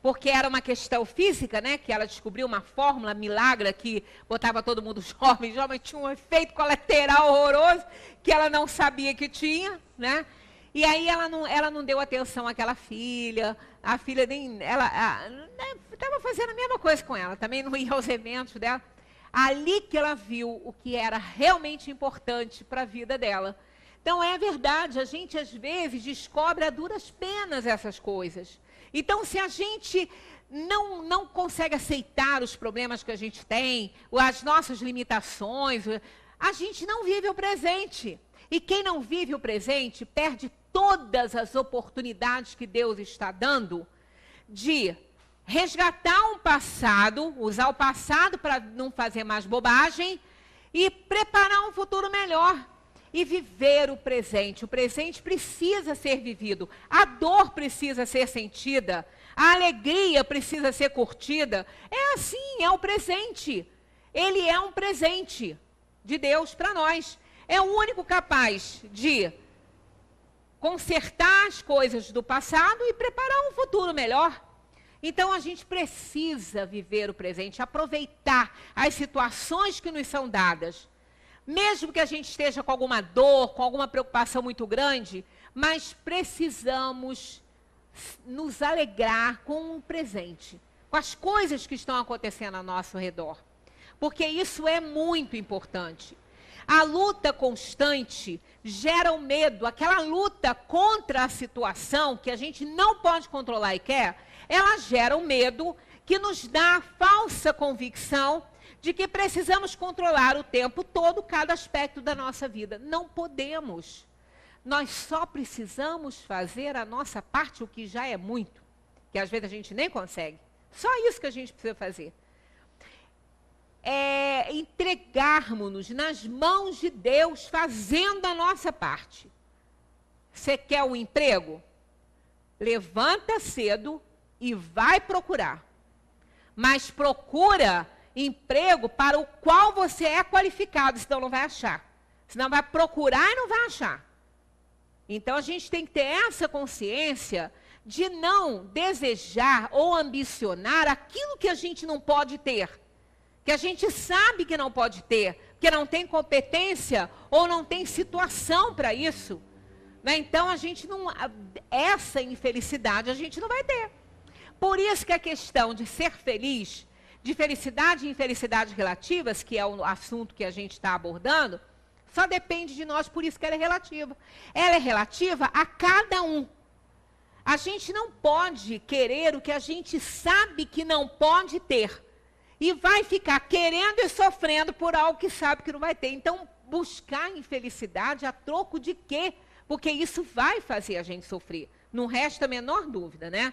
Porque era uma questão física, né? Que ela descobriu uma fórmula milagre que botava todo mundo jovem. Jovem tinha um efeito colateral horroroso que ela não sabia que tinha, né? E aí ela não deu atenção àquela filha. A filha nem... Ela estava fazendo a mesma coisa com ela. Também não ia aos eventos dela. Ali que ela viu o que era realmente importante para a vida dela. Então, é verdade, a gente às vezes descobre a duras penas essas coisas. Então, se a gente não consegue aceitar os problemas que a gente tem, as nossas limitações, a gente não vive o presente. E quem não vive o presente perde todas as oportunidades que Deus está dando de resgatar um passado, usar o passado para não fazer mais bobagem e preparar um futuro melhor. E viver o presente. O presente precisa ser vivido. A dor precisa ser sentida. A alegria precisa ser curtida. É assim, é o presente. Ele é um presente de Deus para nós. É o único capaz de consertar as coisas do passado e preparar um futuro melhor. Então, a gente precisa viver o presente, aproveitar as situações que nos são dadas. Mesmo que a gente esteja com alguma dor, com alguma preocupação muito grande, mas precisamos nos alegrar com o presente, com as coisas que estão acontecendo ao nosso redor. Porque isso é muito importante. A luta constante gera o medo, aquela luta contra a situação que a gente não pode controlar e quer, ela gera o medo que nos dá a falsa convicção de que precisamos controlar o tempo todo cada aspecto da nossa vida. Não podemos. Nós só precisamos fazer a nossa parte, o que já é muito, que às vezes a gente nem consegue. Só isso que a gente precisa fazer. É entregarmos-nos nas mãos de Deus, fazendo a nossa parte. Você quer um emprego? Levanta cedo e vai procurar. Mas procura emprego para o qual você é qualificado, senão não vai achar. Senão vai procurar e não vai achar. Então, a gente tem que ter essa consciência de não desejar ou ambicionar aquilo que a gente não pode ter. Que a gente sabe que não pode ter, que não tem competência ou não tem situação para isso. Né? Então, essa infelicidade a gente não vai ter. Por isso que a questão de ser feliz, de felicidade e infelicidade relativas, que é o assunto que a gente está abordando, só depende de nós, por isso que ela é relativa. Ela é relativa a cada um. A gente não pode querer o que a gente sabe que não pode ter. E vai ficar querendo e sofrendo por algo que sabe que não vai ter. Então, buscar infelicidade a troco de quê? Porque isso vai fazer a gente sofrer. Não resta a menor dúvida, né?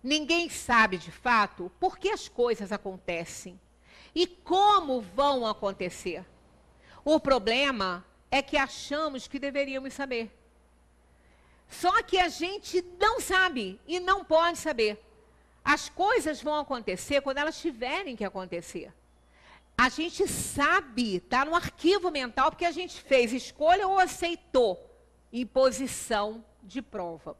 Ninguém sabe, de fato, por que as coisas acontecem e como vão acontecer. O problema é que achamos que deveríamos saber. Só que a gente não sabe e não pode saber. As coisas vão acontecer quando elas tiverem que acontecer. A gente sabe, está no arquivo mental, porque a gente fez escolha ou aceitou imposição de prova.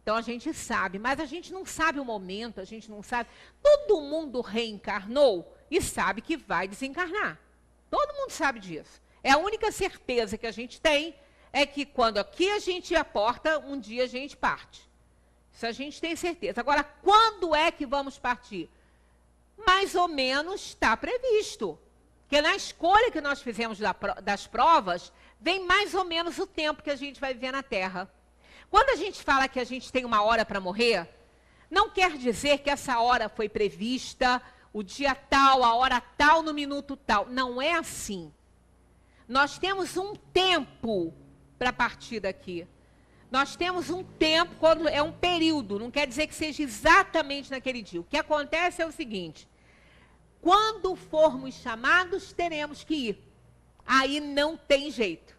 Então, a gente sabe, mas a gente não sabe o momento, a gente não sabe. Todo mundo reencarnou e sabe que vai desencarnar. Todo mundo sabe disso. É a única certeza que a gente tem, é que quando aqui a gente aporta, um dia a gente parte. Isso a gente tem certeza. Agora, quando é que vamos partir? Mais ou menos está previsto. Porque na escolha que nós fizemos das provas, vem mais ou menos o tempo que a gente vai viver na Terra. Quando a gente fala que a gente tem uma hora para morrer, não quer dizer que essa hora foi prevista, o dia tal, a hora tal, no minuto tal. Não é assim. Nós temos um tempo para partir daqui. Nós temos um tempo, quando é um período, não quer dizer que seja exatamente naquele dia. O que acontece é o seguinte: quando formos chamados, teremos que ir. Aí não tem jeito.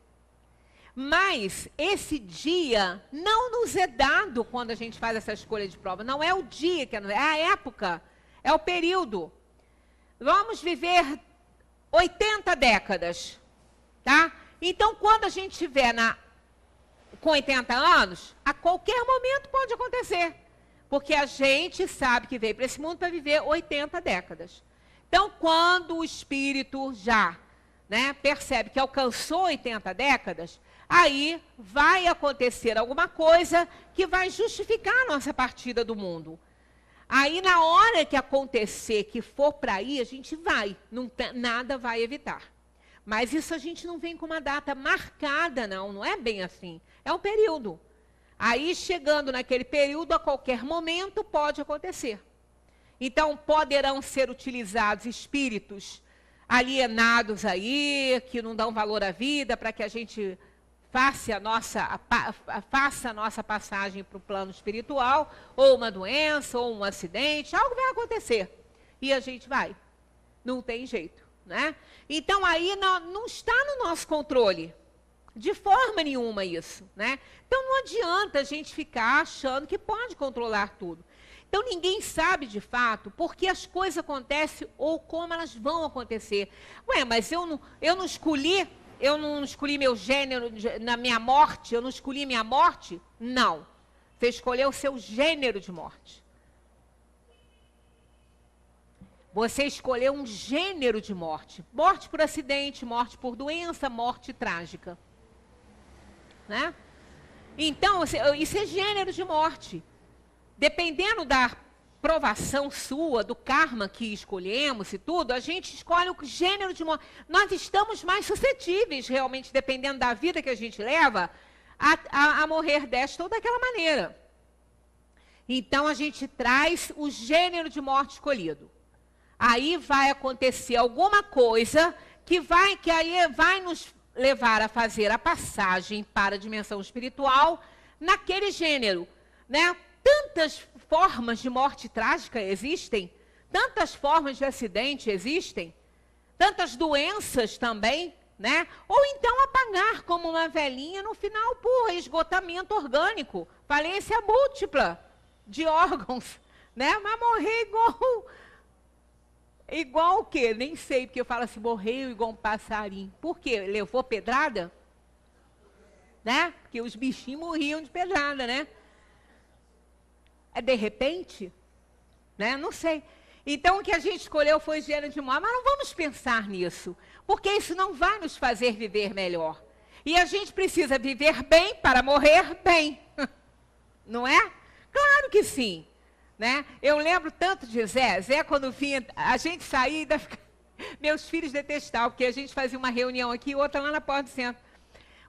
Mas esse dia não nos é dado quando a gente faz essa escolha de prova. Não é o dia, é a época, é o período. Vamos viver 80 décadas, tá? Então, quando a gente estiver com 80 anos, a qualquer momento pode acontecer. Porque a gente sabe que veio para esse mundo para viver 80 décadas. Então, quando o espírito já percebe que alcançou 80 décadas, aí vai acontecer alguma coisa que vai justificar a nossa partida do mundo. Aí, na hora que acontecer, que for para ir, a gente vai. Nada vai evitar. Mas isso a gente não vem com uma data marcada, não é bem assim. É um período. Aí, chegando naquele período, a qualquer momento pode acontecer. Então, poderão ser utilizados espíritos alienados aí, que não dão valor à vida, para que a gente faça a nossa passagem para o plano espiritual, ou uma doença, ou um acidente, algo vai acontecer. E a gente vai. Não tem jeito, né? Então, aí não está no nosso controle. De forma nenhuma isso, né? Então, não adianta a gente ficar achando que pode controlar tudo. Então, ninguém sabe, de fato, por que as coisas acontecem ou como elas vão acontecer. Ué, mas eu não escolhi meu gênero na minha morte? Eu não escolhi minha morte? Não. Você escolheu o seu gênero de morte. Você escolheu um gênero de morte. Morte por acidente, morte por doença, morte trágica. Né? Então, isso é gênero de morte. Dependendo da provação sua, do karma que escolhemos e tudo, a gente escolhe o gênero de morte. Nós estamos mais suscetíveis, realmente, dependendo da vida que a gente leva, a morrer desta ou daquela maneira. Então, a gente traz o gênero de morte escolhido. Aí vai acontecer alguma coisa que aí vai nos levar a fazer a passagem para a dimensão espiritual naquele gênero, né? Tantas formas de morte trágica existem, tantas formas de acidente existem, tantas doenças também, né? Ou então apagar como uma velhinha no final por esgotamento orgânico, falência múltipla de órgãos, né? Mas morrer igual o quê? Nem sei, porque eu falo assim, morreu igual um passarinho. Por quê? Levou pedrada? Né? Porque os bichinhos morriam de pedrada, né? É de repente? Né? Não sei. Então, o que a gente escolheu foi gênero de morte. Mas não vamos pensar nisso, porque isso não vai nos fazer viver melhor. E a gente precisa viver bem para morrer bem. Não é? Claro que sim. Né? Eu lembro tanto de Zé. Zé, quando vinha, a gente saía, ainda meus filhos detestavam, porque a gente fazia uma reunião aqui e outra lá na porta do centro.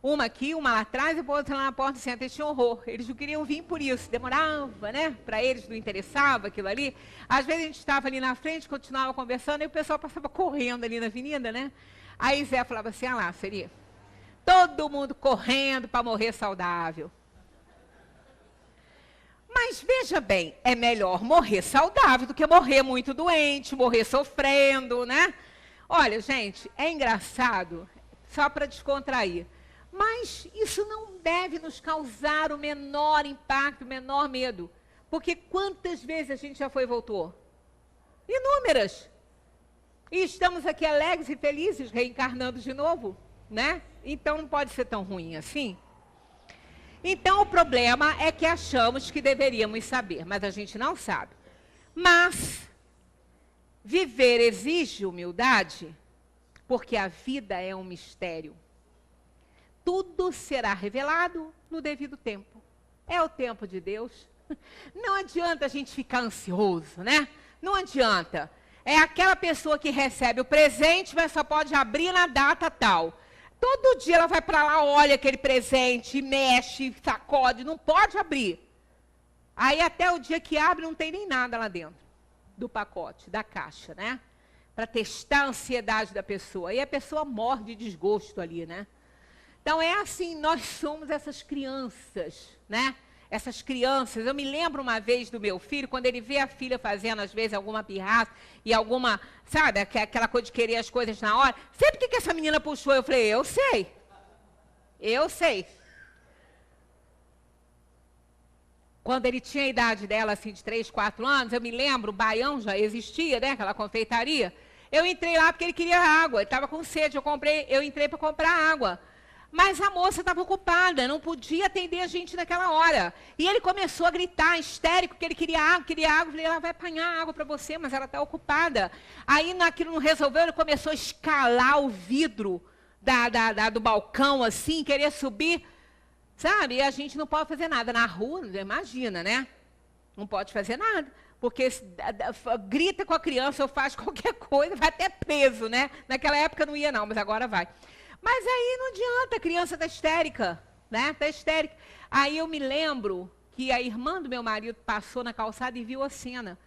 Uma aqui, uma lá atrás e outra lá na porta do centro. Eles tinham horror. Eles não queriam vir por isso. Demorava, né? Para eles não interessava aquilo ali. Às vezes a gente estava ali na frente, continuava conversando, e o pessoal passava correndo ali na avenida, né? Aí Zé falava assim, ah lá, seria todo mundo correndo para morrer saudável. Mas veja bem, é melhor morrer saudável do que morrer muito doente, morrer sofrendo, né? Olha, gente, é engraçado, só para descontrair. Mas isso não deve nos causar o menor impacto, o menor medo. Porque quantas vezes a gente já foi e voltou? Inúmeras. E estamos aqui alegres e felizes, reencarnando de novo, né? Então não pode ser tão ruim assim. Então o problema é que achamos que deveríamos saber, mas a gente não sabe. Mas viver exige humildade, porque a vida é um mistério. Tudo será revelado no devido tempo. É o tempo de Deus. Não adianta a gente ficar ansioso, né? Não adianta. É aquela pessoa que recebe o presente, mas só pode abrir na data tal. Todo dia ela vai para lá, olha aquele presente, mexe, sacode, não pode abrir. Aí até o dia que abre não tem nem nada lá dentro do pacote, da caixa, né? Para testar a ansiedade da pessoa. E a pessoa morre de desgosto ali, né? Então é assim, nós somos essas crianças, né? Essas crianças, eu me lembro uma vez do meu filho, quando ele vê a filha fazendo, às vezes, alguma pirraça e alguma, sabe, aquela coisa de querer as coisas na hora. Sempre que essa menina puxou, eu falei, eu sei. Eu sei. Quando ele tinha a idade dela, assim, de 3, 4 anos, eu me lembro, o Baião já existia, né, aquela confeitaria. Eu entrei lá porque ele queria água, ele estava com sede, eu entrei para comprar água. Mas a moça estava ocupada, não podia atender a gente naquela hora. E ele começou a gritar, histérico, que ele queria água, queria água. Eu falei, ela vai apanhar água para você, mas ela está ocupada. Aí, naquilo não resolveu, ele começou a escalar o vidro do balcão, assim, querer subir. Sabe? E a gente não pode fazer nada. Na rua, imagina, né? Não pode fazer nada. Porque grita com a criança ou faz qualquer coisa, vai até preso, né? Naquela época não ia não, mas agora vai. Mas aí não adianta, a criança está histérica, né? Está histérica. Aí eu me lembro que a irmã do meu marido passou na calçada e viu a cena.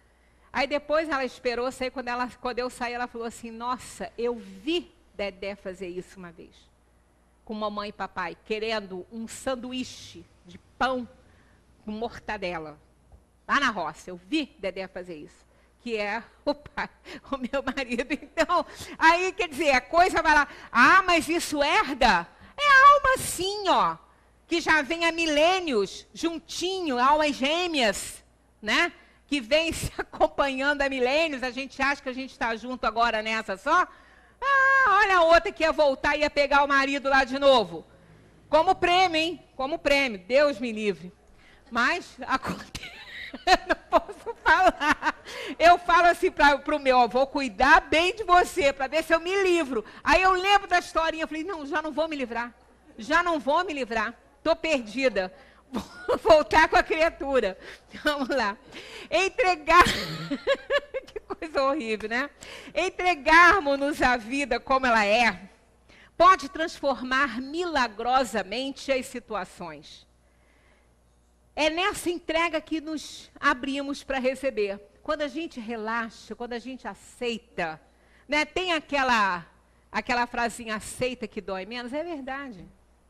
Aí depois ela esperou, quando eu saí, ela falou assim, nossa, eu vi Dedé fazer isso uma vez. Com mamãe e papai, querendo um sanduíche de pão com mortadela. Lá na roça, eu vi Dedé fazer isso. Que é o pai, o meu marido. Então, aí quer dizer, a coisa vai lá, ah, mas isso herda? É a alma sim, ó, que já vem há milênios, juntinho, almas gêmeas, né? Que vem se acompanhando há milênios, a gente acha que a gente está junto agora nessa só. Ah, olha a outra que ia voltar e ia pegar o marido lá de novo. Como prêmio, hein? Como prêmio, Deus me livre. Mas acontece. Eu não posso falar. Eu falo assim para o meu avô, cuidar bem de você, para ver se eu me livro. Aí eu lembro da historinha, eu falei, não, já não vou me livrar. Já não vou me livrar. Estou perdida. Vou voltar com a criatura. Vamos lá. Entregar... Que coisa horrível, né? Entregarmos-nos à vida como ela é, pode transformar milagrosamente as situações. É nessa entrega que nos abrimos para receber. Quando a gente relaxa, quando a gente aceita, né? Tem aquela frasinha, aceita que dói menos, é verdade,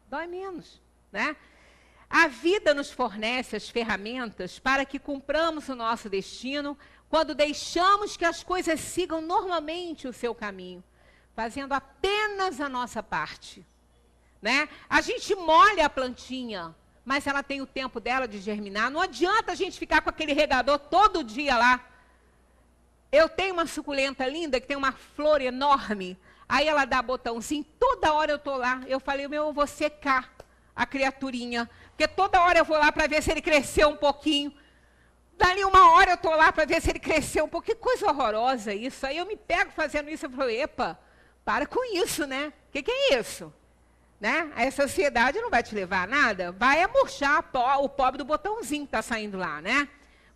dói menos, né? A vida nos fornece as ferramentas para que cumpramos o nosso destino quando deixamos que as coisas sigam normalmente o seu caminho, fazendo apenas a nossa parte, né? A gente molha a plantinha, mas ela tem o tempo dela de germinar. Não adianta a gente ficar com aquele regador todo dia lá. Eu tenho uma suculenta linda, que tem uma flor enorme. Aí ela dá botãozinho, toda hora eu estou lá. Eu falei, eu vou secar a criaturinha. Porque toda hora eu vou lá para ver se ele cresceu um pouquinho. Dali uma hora eu estou lá para ver se ele cresceu um pouco. Que coisa horrorosa isso. Aí eu me pego fazendo isso e falo, epa, para com isso, né? O que é isso? Né? A sociedade não vai te levar a nada, vai a murchar o pobre do botãozinho que está saindo lá, né?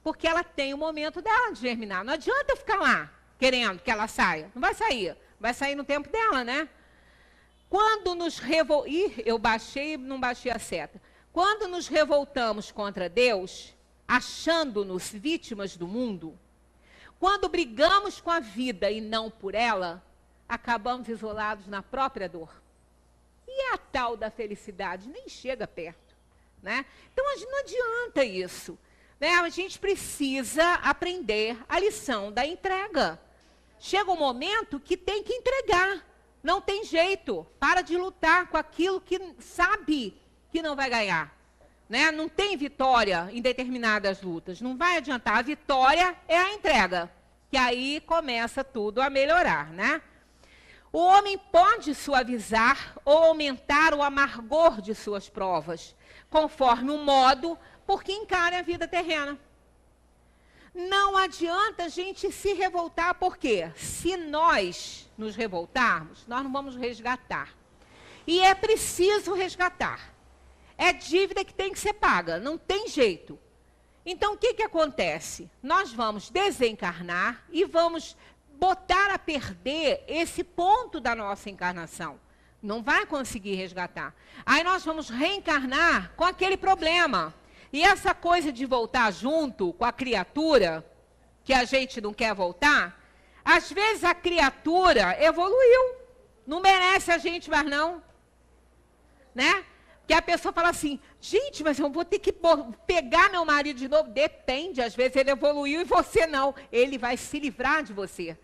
Porque ela tem o momento dela de germinar. Não adianta eu ficar lá querendo que ela saia. Não vai sair no tempo dela, né? Quando nos revoltamos, eu não baixei a seta. Quando nos revoltamos contra Deus, achando-nos vítimas do mundo, quando brigamos com a vida e não por ela, acabamos isolados na própria dor. E a tal da felicidade nem chega perto, né? Então, não adianta isso, né? A gente precisa aprender a lição da entrega. Chega um momento que tem que entregar. Não tem jeito. Para de lutar com aquilo que sabe que não vai ganhar, né? Não tem vitória em determinadas lutas. Não vai adiantar. A vitória é a entrega, que aí começa tudo a melhorar, né? O homem pode suavizar ou aumentar o amargor de suas provas, conforme o modo por que encara a vida terrena. Não adianta a gente se revoltar, porque se nós nos revoltarmos, nós não vamos resgatar. E é preciso resgatar. É dívida que tem que ser paga, não tem jeito. Então, o que acontece? Nós vamos desencarnar e vamos botar a perder esse ponto da nossa encarnação. Não vai conseguir resgatar. Aí nós vamos reencarnar com aquele problema. E essa coisa de voltar junto com a criatura, que a gente não quer voltar, às vezes a criatura evoluiu. Não merece a gente mais não. Né? Que a pessoa fala assim, gente, mas eu vou ter que pegar meu marido de novo. Depende, às vezes ele evoluiu e você não. Ele vai se livrar de você.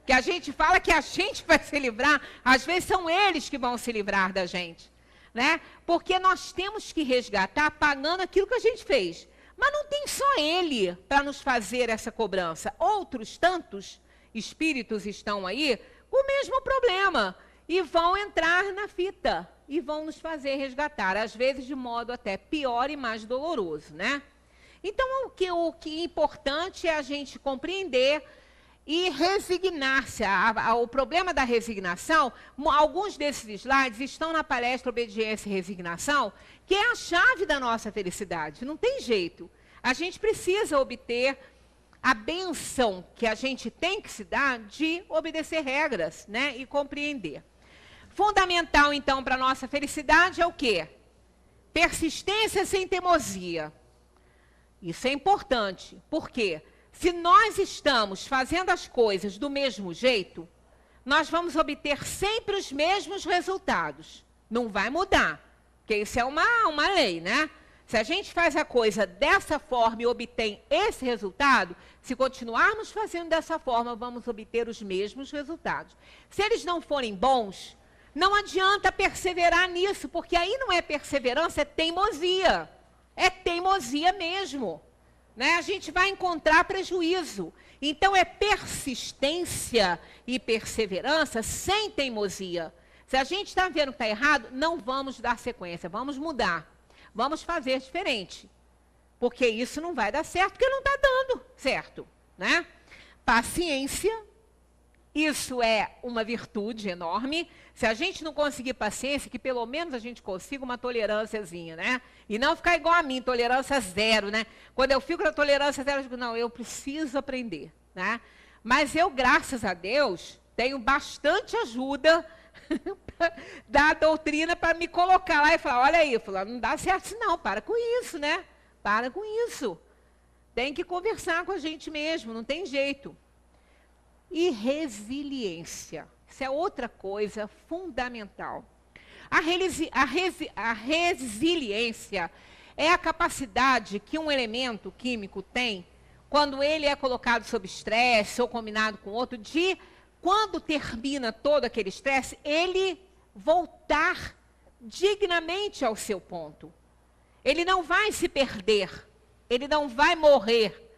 Que a gente fala que a gente vai se livrar, às vezes são eles que vão se livrar da gente. Né? Porque nós temos que resgatar pagando aquilo que a gente fez. Mas não tem só ele para nos fazer essa cobrança. Outros tantos espíritos estão aí com o mesmo problema e vão entrar na fita e vão nos fazer resgatar, às vezes de modo até pior e mais doloroso, né? Então, o que é importante é a gente compreender e resignar-se. O problema da resignação, alguns desses slides estão na palestra Obediência e Resignação, que é a chave da nossa felicidade. Não tem jeito. A gente precisa obter a benção que a gente tem que se dar de obedecer regras, né? E compreender. Fundamental, então, para a nossa felicidade é o quê? Persistência sem teimosia. Isso é importante. Por quê? Se nós estamos fazendo as coisas do mesmo jeito, nós vamos obter sempre os mesmos resultados. Não vai mudar, porque isso é uma lei, né? Se a gente faz a coisa dessa forma e obtém esse resultado, se continuarmos fazendo dessa forma, vamos obter os mesmos resultados. Se eles não forem bons, não adianta perseverar nisso, porque aí não é perseverança, é teimosia. É teimosia mesmo. Né? A gente vai encontrar prejuízo. Então, é persistência e perseverança sem teimosia. Se a gente está vendo que está errado, não vamos dar sequência, vamos mudar. Vamos fazer diferente. Porque isso não vai dar certo, porque não está dando certo. Né? Paciência, isso é uma virtude enorme. Se a gente não conseguir paciência, que pelo menos a gente consiga uma tolerânciazinha, né? E não ficar igual a mim, tolerância zero, né? Quando eu fico na tolerância zero, eu digo, não, eu preciso aprender, né? Mas eu, graças a Deus, tenho bastante ajuda da doutrina para me colocar lá e falar, olha aí, não dá certo assim não, para com isso, né? Para com isso. Tem que conversar com a gente mesmo, não tem jeito. E resiliência. Isso é outra coisa fundamental. A resiliência é a capacidade que um elemento químico tem, quando ele é colocado sob estresse ou combinado com outro, de, quando termina todo aquele estresse, ele voltar dignamente ao seu ponto. Ele não vai se perder, ele não vai morrer.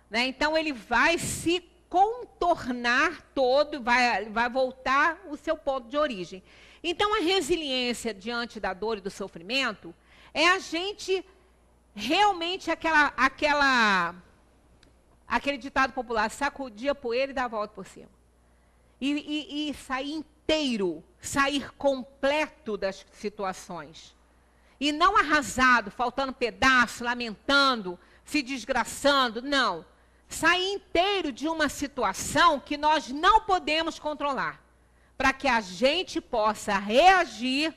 Né? Então, ele vai se contornar todo, vai voltar o seu ponto de origem. Então, a resiliência diante da dor e do sofrimento é a gente realmente aquela aquele ditado popular, sacudir a poeira e dar a volta por cima. E sair inteiro, sair completo das situações. E não arrasado, faltando pedaço, lamentando, se desgraçando, não. Sair inteiro de uma situação que nós não podemos controlar, para que a gente possa reagir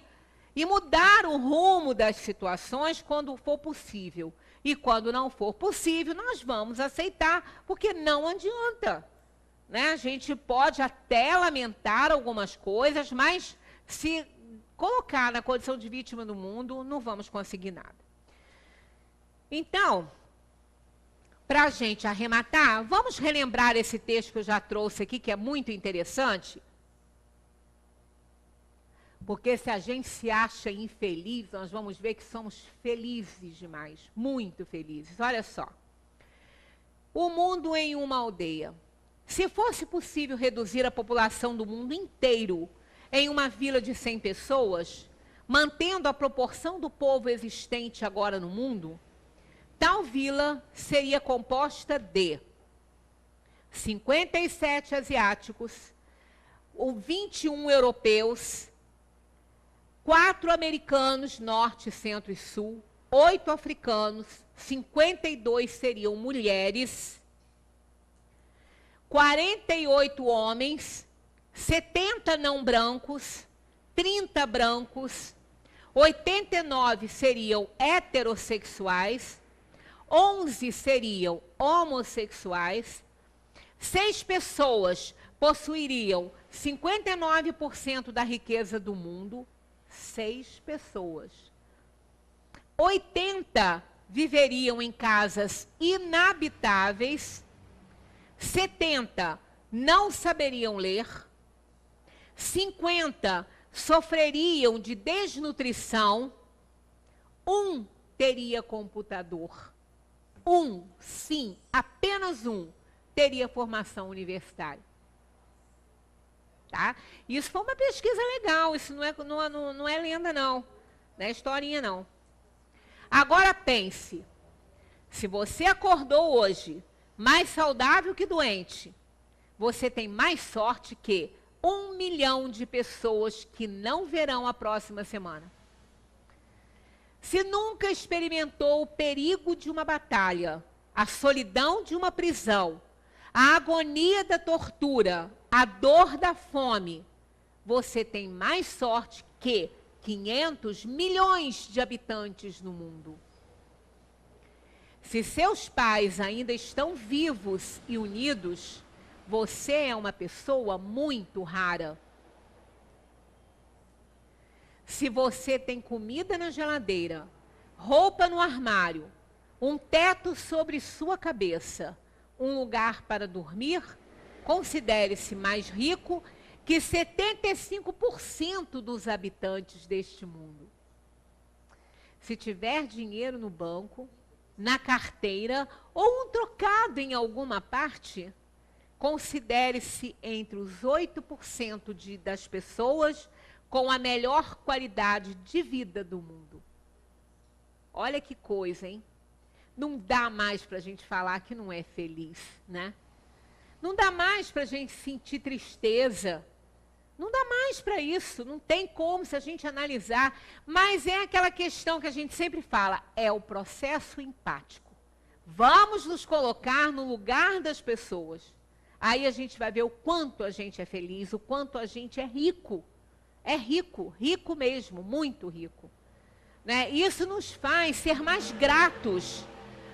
e mudar o rumo das situações quando for possível. E quando não for possível, nós vamos aceitar, porque não adianta. Né? A gente pode até lamentar algumas coisas, mas se colocar na condição de vítima do mundo, não vamos conseguir nada. Então, para a gente arrematar, vamos relembrar esse texto que eu já trouxe aqui, que é muito interessante. Porque se a gente se acha infeliz, nós vamos ver que somos felizes demais, muito felizes. Olha só. O mundo em uma aldeia. Se fosse possível reduzir a população do mundo inteiro em uma vila de 100 pessoas, mantendo a proporção do povo existente agora no mundo, tal vila seria composta de 57 asiáticos, 21 europeus, 4 americanos, norte, centro e sul, 8 africanos, 52 seriam mulheres, 48 homens, 70 não brancos, 30 brancos, 89 seriam heterossexuais, 11 seriam homossexuais, 6 pessoas possuiriam 59% da riqueza do mundo, 6 pessoas. 80 viveriam em casas inabitáveis, 70 não saberiam ler, 50 sofreriam de desnutrição, 1 teria computador, 1, sim, apenas 1, teria formação universitária. Tá? Isso foi uma pesquisa legal, isso não é lenda não é historinha não. Agora pense, se você acordou hoje mais saudável que doente, você tem mais sorte que 1 milhão de pessoas que não verão a próxima semana. Se nunca experimentou o perigo de uma batalha, a solidão de uma prisão, a agonia da tortura, a dor da fome, você tem mais sorte que 500 milhões de habitantes no mundo. Se seus pais ainda estão vivos e unidos, você é uma pessoa muito rara. Se você tem comida na geladeira, roupa no armário, um teto sobre sua cabeça, um lugar para dormir, considere-se mais rico que 75% dos habitantes deste mundo. Se tiver dinheiro no banco, na carteira ou um trocado em alguma parte, considere-se entre os 8% das pessoas com a melhor qualidade de vida do mundo. Olha que coisa, hein? Não dá mais para a gente falar que não é feliz, né? Não dá mais para a gente sentir tristeza. Não dá mais para isso, não tem como se a gente analisar. Mas é aquela questão que a gente sempre fala, é o processo empático. Vamos nos colocar no lugar das pessoas. Aí a gente vai ver o quanto a gente é feliz, o quanto a gente é rico. É rico, rico mesmo, muito rico. Né? Isso nos faz ser mais gratos.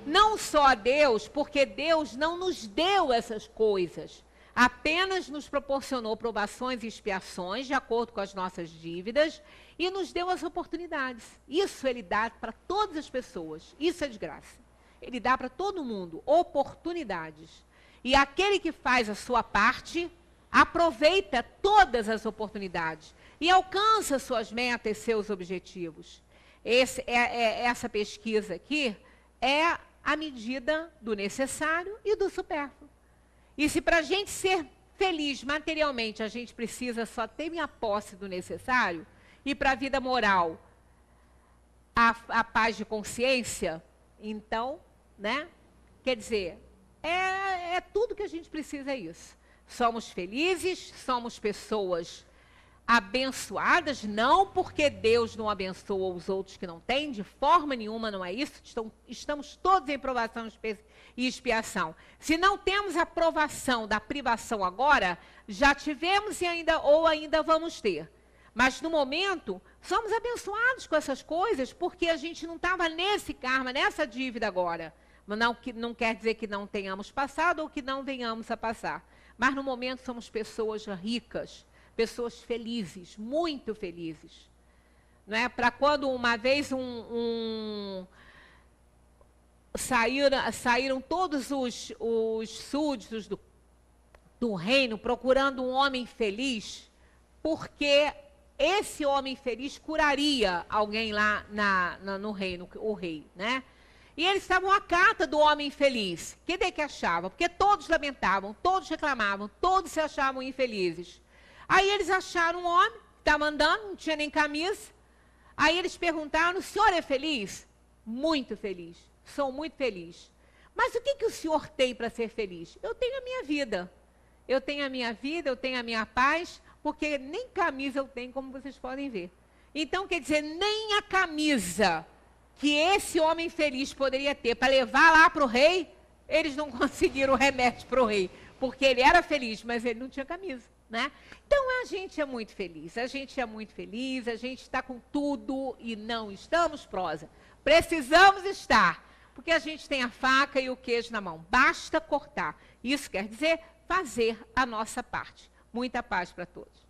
Não só a Deus, porque Deus não nos deu essas coisas. Apenas nos proporcionou provações e expiações, de acordo com as nossas dívidas, e nos deu as oportunidades. Isso Ele dá para todas as pessoas. Isso é de graça. Ele dá para todo mundo oportunidades. E aquele que faz a sua parte, aproveita todas as oportunidades e alcança suas metas, seus objetivos. Essa pesquisa aqui é a medida do necessário e do supérfluo. E se para a gente ser feliz materialmente, a gente precisa só ter a posse do necessário, e para a vida moral, a paz de consciência, então, né? Quer dizer, é tudo que a gente precisa, é isso. Somos felizes, somos pessoas abençoadas, não porque Deus não abençoa os outros que não têm, de forma nenhuma não é isso. Estamos todos em provação e expiação. Se não temos a provação da privação agora, já tivemos e ainda vamos ter. Mas no momento, somos abençoados com essas coisas, porque a gente não estava nesse karma, nessa dívida agora. Não quer dizer que não tenhamos passado ou que não venhamos a passar. Mas no momento somos pessoas ricas, pessoas felizes, muito felizes. Não é? Para quando uma vez saíram todos os súditos do reino procurando um homem feliz, porque esse homem feliz curaria alguém lá no reino, o rei, né? E eles estavam à cata do homem feliz. Que daí que achavam? Porque todos lamentavam, todos reclamavam, todos se achavam infelizes. Aí eles acharam um homem, estava andando, não tinha nem camisa. Aí eles perguntaram, o senhor é feliz? Muito feliz, sou muito feliz. Mas o que o senhor tem para ser feliz? Eu tenho a minha vida. Eu tenho a minha vida, eu tenho a minha paz, porque nem camisa eu tenho, como vocês podem ver. Então, quer dizer, nem a camisa que esse homem feliz poderia ter para levar lá para o rei, eles não conseguiram o remédio para o rei, porque ele era feliz, mas ele não tinha camisa, né? Então, a gente é muito feliz, a gente está com tudo e não estamos, prosa. Precisamos estar, porque a gente tem a faca e o queijo na mão, basta cortar. Isso quer dizer fazer a nossa parte. Muita paz para todos.